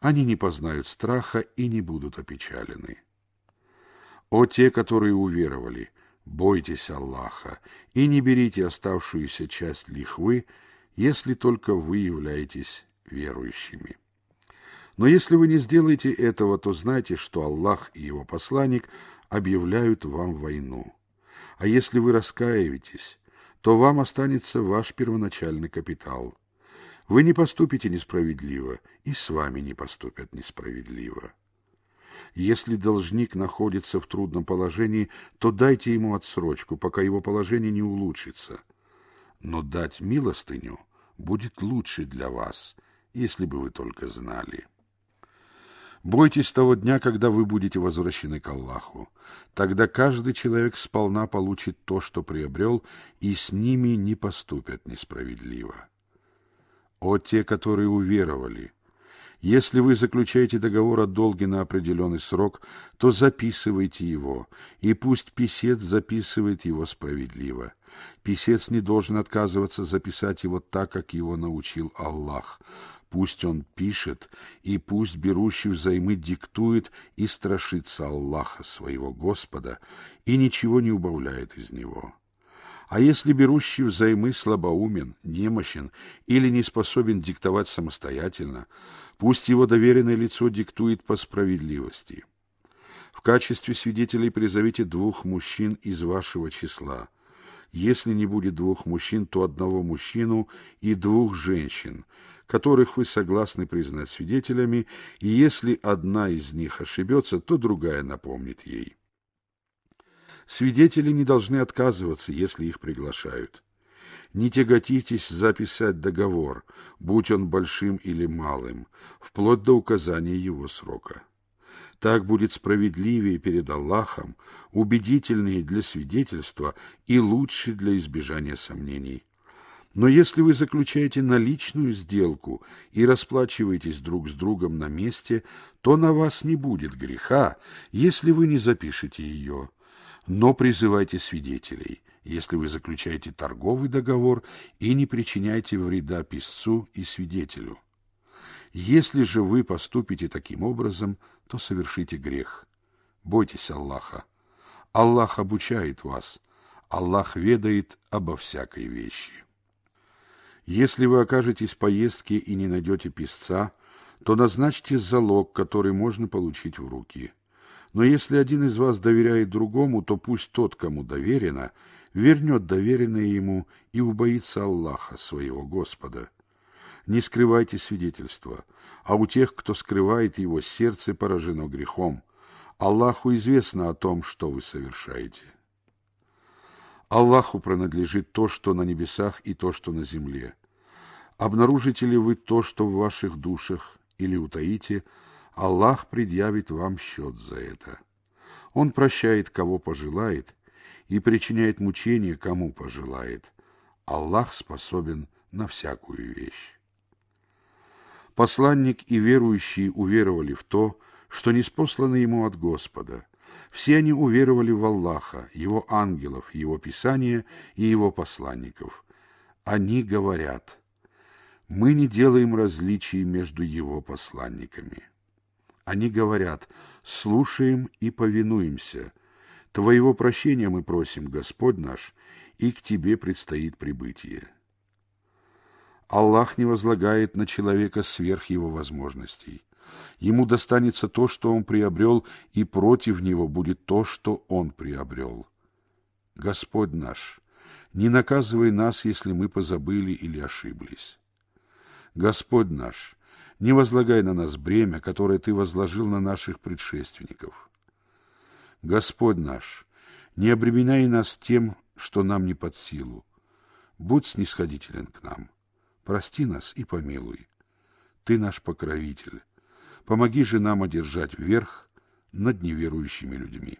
Они не познают страха и не будут опечалены. О те, которые уверовали, бойтесь Аллаха и не берите оставшуюся часть лихвы, если только вы являетесь верующими. Но если вы не сделаете этого, то знайте, что Аллах и Его посланник объявляют вам войну. А если вы раскаиваетесь, то вам останется ваш первоначальный капитал. Вы не поступите несправедливо, и с вами не поступят несправедливо. Если должник находится в трудном положении, то дайте ему отсрочку, пока его положение не улучшится. Но дать милостыню будет лучше для вас, если бы вы только знали. Бойтесь того дня, когда вы будете возвращены к Аллаху. Тогда каждый человек сполна получит то, что приобрел, и с ними не поступят несправедливо. О те, которые уверовали! Если вы заключаете договор о долге на определенный срок, то записывайте его, и пусть писец записывает его справедливо. Писец не должен отказываться записать его так, как его научил Аллах. Пусть он пишет, и пусть берущий взаймы диктует и страшится Аллаха, своего Господа, и ничего не убавляет из него. А если берущий взаймы слабоумен, немощен или не способен диктовать самостоятельно, пусть его доверенное лицо диктует по справедливости. В качестве свидетелей призовите 2 мужчин из вашего числа. Если не будет 2 мужчин, то 1 мужчину и 2 женщин, которых вы согласны признать свидетелями, и если одна из них ошибется, то другая напомнит ей. Свидетели не должны отказываться, если их приглашают. Не тяготитесь записать договор, будь он большим или малым, вплоть до указания его срока. Так будет справедливее перед Аллахом, убедительнее для свидетельства и лучше для избежания сомнений. Но если вы заключаете наличную сделку и расплачиваетесь друг с другом на месте, то на вас не будет греха, если вы не запишете ее. Но призывайте свидетелей, если вы заключаете торговый договор, и не причиняйте вреда писцу и свидетелю. Если же вы поступите таким образом, то совершите грех. Бойтесь Аллаха. Аллах обучает вас. Аллах ведает обо всякой вещи. Если вы окажетесь в поездке и не найдете писца, то назначьте залог, который можно получить в руки. Но если один из вас доверяет другому, то пусть тот, кому доверено, вернет доверенное ему и убоится Аллаха, своего Господа. Не скрывайте свидетельства, а у тех, кто скрывает его, сердце поражено грехом. Аллаху известно о том, что вы совершаете. Аллаху принадлежит то, что на небесах, и то, что на земле. Обнаружите ли вы то, что в ваших душах, или утаите, Аллах предъявит вам счет за это. Он прощает, кого пожелает, и причиняет мучения, кому пожелает. Аллах способен на всякую вещь. Посланник и верующие уверовали в то, что ниспослано ему от Господа. Все они уверовали в Аллаха, Его ангелов, Его Писания и Его посланников. Они говорят: мы не делаем различий между Его посланниками. Они говорят: слушаем и повинуемся. Твоего прощения мы просим, Господь наш, и к Тебе предстоит прибытие. Аллах не возлагает на человека сверх его возможностей. Ему достанется то, что он приобрел, и против него будет то, что он приобрел. Господь наш, не наказывай нас, если мы позабыли или ошиблись. Господь наш, не возлагай на нас бремя, которое Ты возложил на наших предшественников. Господь наш, не обременяй нас тем, что нам не под силу. Будь снисходителен к нам, прости нас и помилуй. Ты наш покровитель. Помоги же нам одержать верх над неверующими людьми.